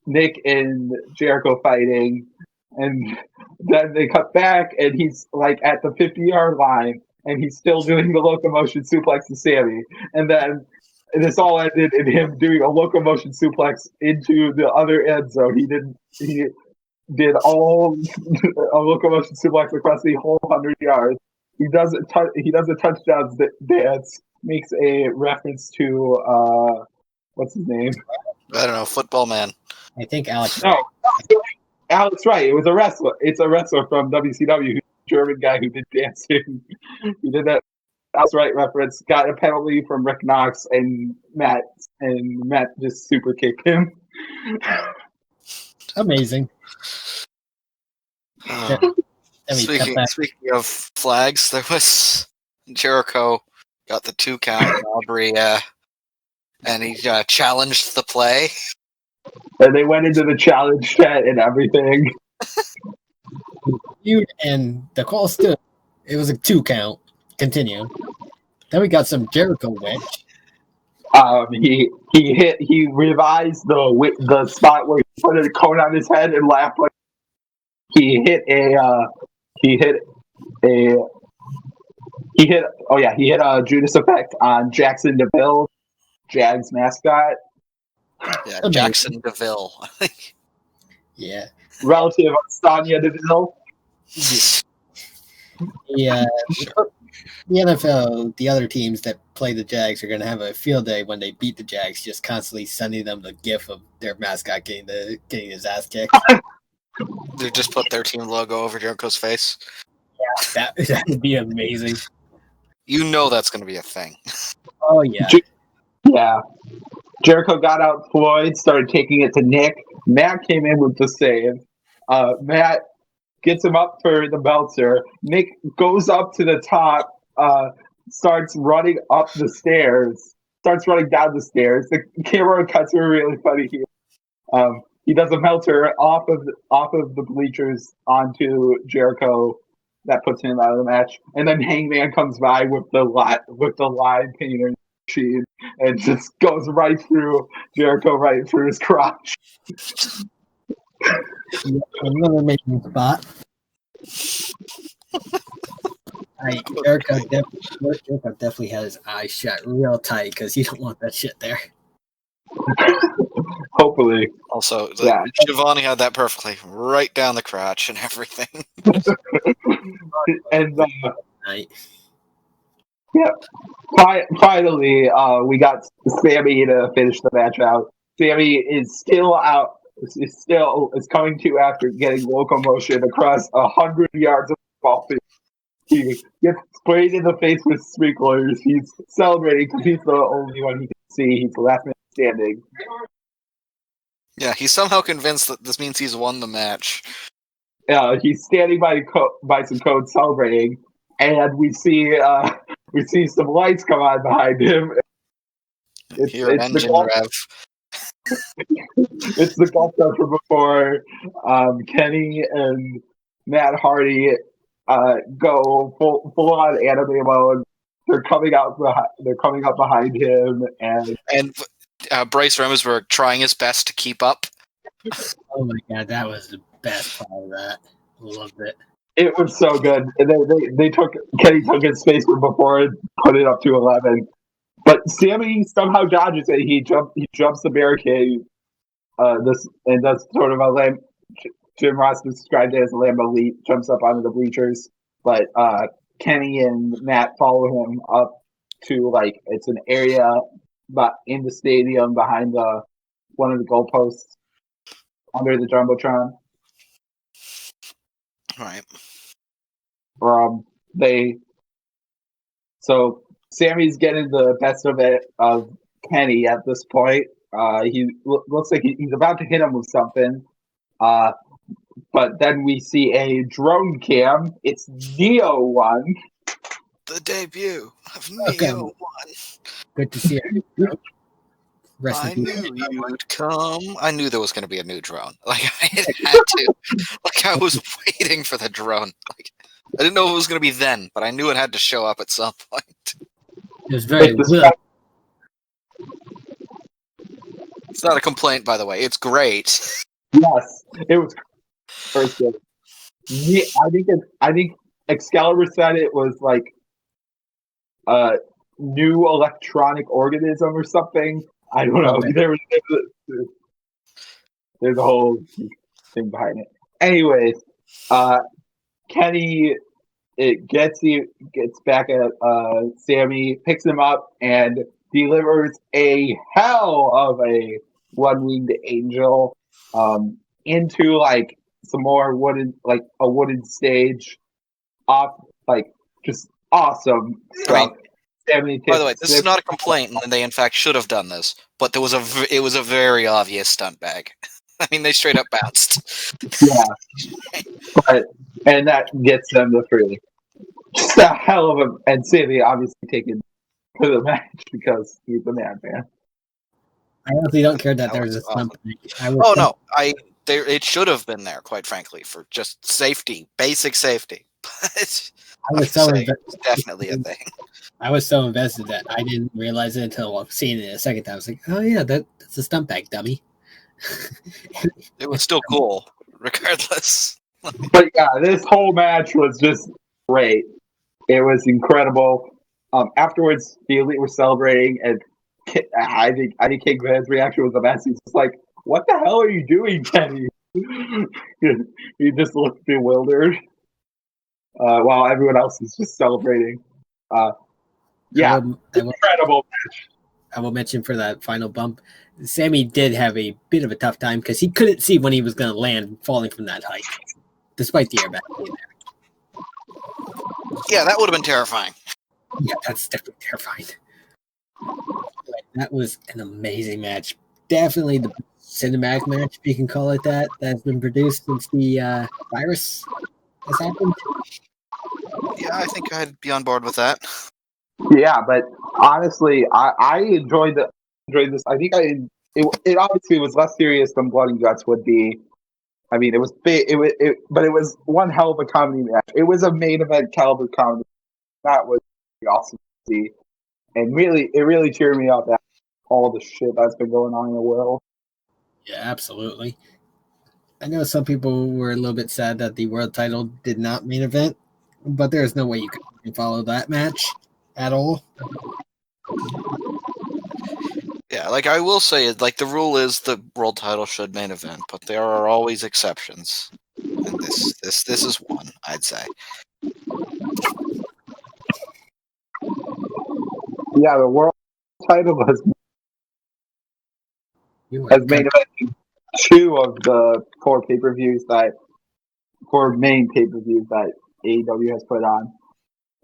Nick and Jericho fighting, and then they cut back, and he's at the 50-yard line, and he's still doing the locomotion suplex to Sammy, and then this all ended in him doing a locomotion suplex into the other end zone. He did all a locomotion suplex across the whole 100 yards. He does a touchdown dance. Makes a reference to what's his name? I don't know, football man. I think Alex. No, Alex Wright. It was a wrestler. It's a wrestler from WCW, a German guy who did dancing. He did that Alex Wright reference. Got a penalty from Rick Knox, and Matt just super kicked him. Amazing. Speaking of flags, there was Jericho got the 2 count. Aubrey, and he challenged the play. And they went into the challenge chat and everything. And the call stood. It was a 2 count. Continue. Then we got some Jericho wedge. He revised the spot where he put a cone on his head and laughed like he hit a Judas effect on Jackson DeVille, Jags mascot. Yeah, Jackson DeVille. Yeah. Relative of Sonya DeVille. Yeah. The NFL, the other teams that play the Jags are going to have a field day when they beat the Jags, just constantly sending them the gif of their mascot getting his ass kicked. They just put their team logo over Jericho's face. Yeah, that would be amazing. You know that's going to be a thing. Oh, yeah. Yeah. Jericho got out Floyd, started taking it to Nick. Matt came in with the save. Matt gets him up for the Meltzer. Nick goes up to the top, starts running up the stairs, starts running down the stairs. The camera cuts were really funny here. He does a Meltzer off of the bleachers onto Jericho. That puts him out of the match. And then Hangman comes by with the line painter machine and just goes right through Jericho, right through his crotch. Another making spot. Jericho definitely had his eyes shut real tight because you don't want that shit there. Hopefully. Also, yeah. Shivani had that perfectly, right down the crotch and everything. And Night. yeah, finally, we got Sammy to finish the match out. Sammy is still out. Is coming to after getting locomotion across 100 yards of ball field. He gets sprayed in the face with sprinklers. He's celebrating because he's the only one he can see. He's the last man standing. Yeah, he's somehow convinced that this means he's won the match. He's standing by some code celebrating, and we see some lights come on behind him. It's engine rev. It's the golf club from before. Kenny and Matt Hardy go full on anime mode. They're coming up behind him, and Bryce Remsburg trying his best to keep up. Oh my god, that was the best part of that. Loved it. It was so good. And Kenny took his space from before and put it up to 11. But Sammy somehow dodges it. He jumps the barricade. And does sort of a Jim Ross described it as a Lambo leap. Jumps up onto the bleachers, but Kenny and Matt follow him up to it's an area, but in the stadium behind one of the goalposts under the jumbotron. Right. So Sammy's getting the best of Kenny at this point. He looks like he's about to hit him with something. But then we see a drone cam. It's Neo One. The debut of Neo One. Good to see you. I knew you would come. I knew there was going to be a new drone. I had to. I was waiting for the drone. I didn't know it was going to be then, but I knew it had to show up at some point. It was very good. It's not a complaint, by the way. It's great. Yes, it was first good. I think Excalibur said it was new electronic organism or something. I don't know. Okay. There's a whole thing behind it. Anyways, Kenny gets back at Sammy, picks him up, and delivers a hell of a one-winged angel into like some more a wooden stage off, like just awesome stuff. Sammy By the way, this is not a complaint, and they in fact should have done this, but it was a very obvious stunt bag. I mean, they straight up bounced. Yeah, and that gets them the free. Just a hell of a, and Sammy obviously taken to the match because he's a madman. I honestly don't care that That there was a was stump. Oh no, it should have been there, quite frankly, for just safety, basic safety. But I was so it's definitely a thing. I was so invested that I didn't realize it until seeing it a second time. I was like, oh yeah, that's a stump bag, dummy. It was still cool, regardless. But yeah, this whole match was just great. It was incredible. Afterwards, the Elite were celebrating, and I think King Van's reaction was the best. He's just like, "What the hell are you doing, Kenny?" He just looked bewildered, while everyone else is just celebrating. Yeah, incredible match. I will mention for that final bump, Sammy did have a bit of a tough time because he couldn't see when he was going to land falling from that height, despite the airbag being there. Yeah, that would have been terrifying. Yeah, that's definitely terrifying. That was an amazing match. Definitely the cinematic match, if you can call it that, that's been produced since the virus has happened. Yeah, I think I'd be on board with that. Yeah, but honestly, I enjoyed this. I think it obviously was less serious than Blood and Guts would be. I mean, it was big. But it was one hell of a comedy match. It was a main event caliber comedy. That was awesome to see, and it really cheered me up that all the shit that's been going on in the world. Yeah, absolutely. I know some people were a little bit sad that the world title did not main event, but there's no way you can follow that match at all. Yeah, like I will say, like the rule is the world title should main event, but there are always exceptions, and this is one, I'd say. Yeah, the world title has made event 2 of the 4 pay-per-views four main pay-per-views that AEW has put on.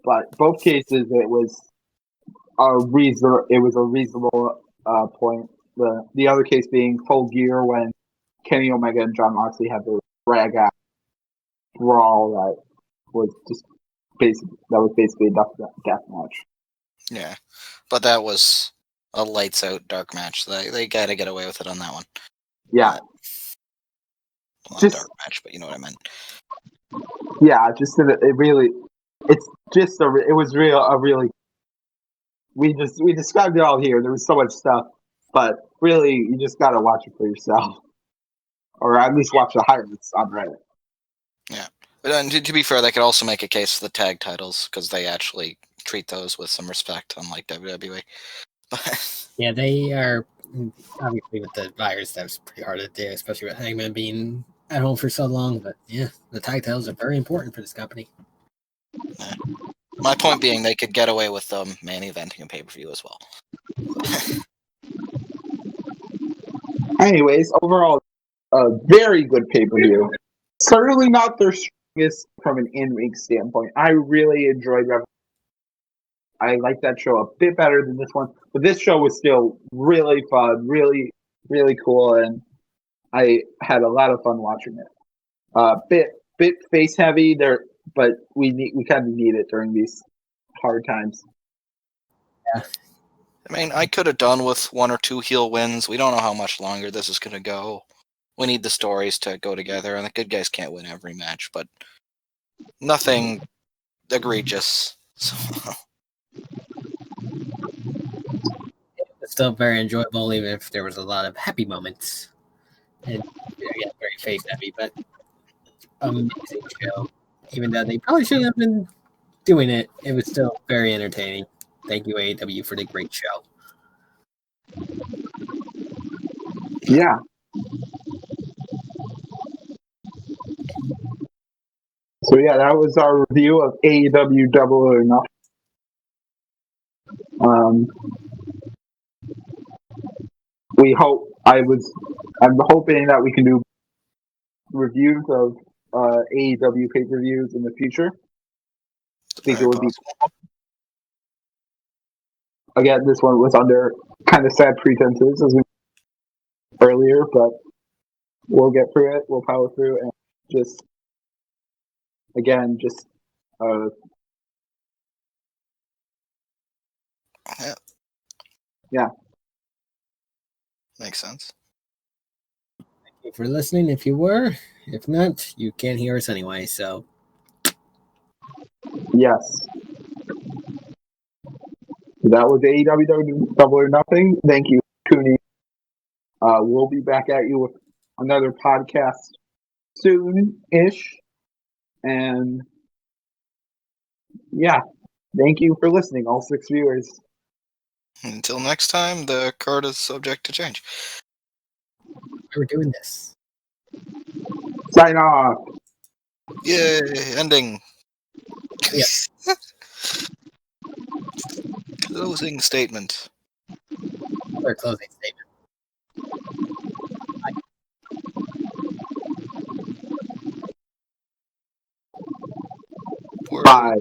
But both cases, it was a reasonable point. The other case being Full Gear, when Kenny Omega and John Moxley had the drag out brawl that was basically a death match. Yeah, but that was a lights out dark match. They got to get away with it on that one. Yeah, well, not dark match, but you know what I meant. Yeah, just it was really. We described it all here. There was so much stuff, but really, you just gotta watch it for yourself, or at least watch the highlights on Reddit. Yeah, but to be fair, they could also make a case for the tag titles because they actually treat those with some respect, unlike WWE. Yeah, they are obviously with the virus. That was pretty hard to do, especially with Hangman being at home for so long. But yeah, the tag titles are very important for this company. Yeah. My point being, they could get away with main eventing a pay-per-view as well. Anyways, overall, a very good pay-per-view. Certainly not their strongest from an in-ring standpoint. I really enjoyed Revolution. I like that show a bit better than this one, but this show was still really fun, really, really cool, and I had a lot of fun watching it. Bit face heavy there, but we kind of need it during these hard times. Yeah. I mean, I could have done with 1 or 2 heel wins. We don't know how much longer this is going to go. We need the stories to go together, and the good guys can't win every match, but nothing egregious. So. It's still very enjoyable, even if there was a lot of happy moments. And yeah, very face heavy, but amazing show. Even though they probably shouldn't have been doing it, it was still very entertaining. thank you, AEW, for the great show. Yeah. So yeah, that was our review of AEW Double or Nothing. I'm hoping that we can do reviews of AEW pay-per-views in the future. I think it would be cool. Again, this one was under kind of sad pretenses as we earlier, but we'll get through it. We'll power through and just yeah. Makes sense. Thank you for listening. If you were, if not, you can't hear us anyway. So Yes. That was AEW Double or Nothing. Thank you for tuning. We'll be back at you with another podcast soon-ish. And yeah, thank you for listening, all 6 viewers. Until next time, the card is subject to change. we're doing this. Sign off. Yay! Ending. Yeah. Closing statement. Our closing statement. Bye.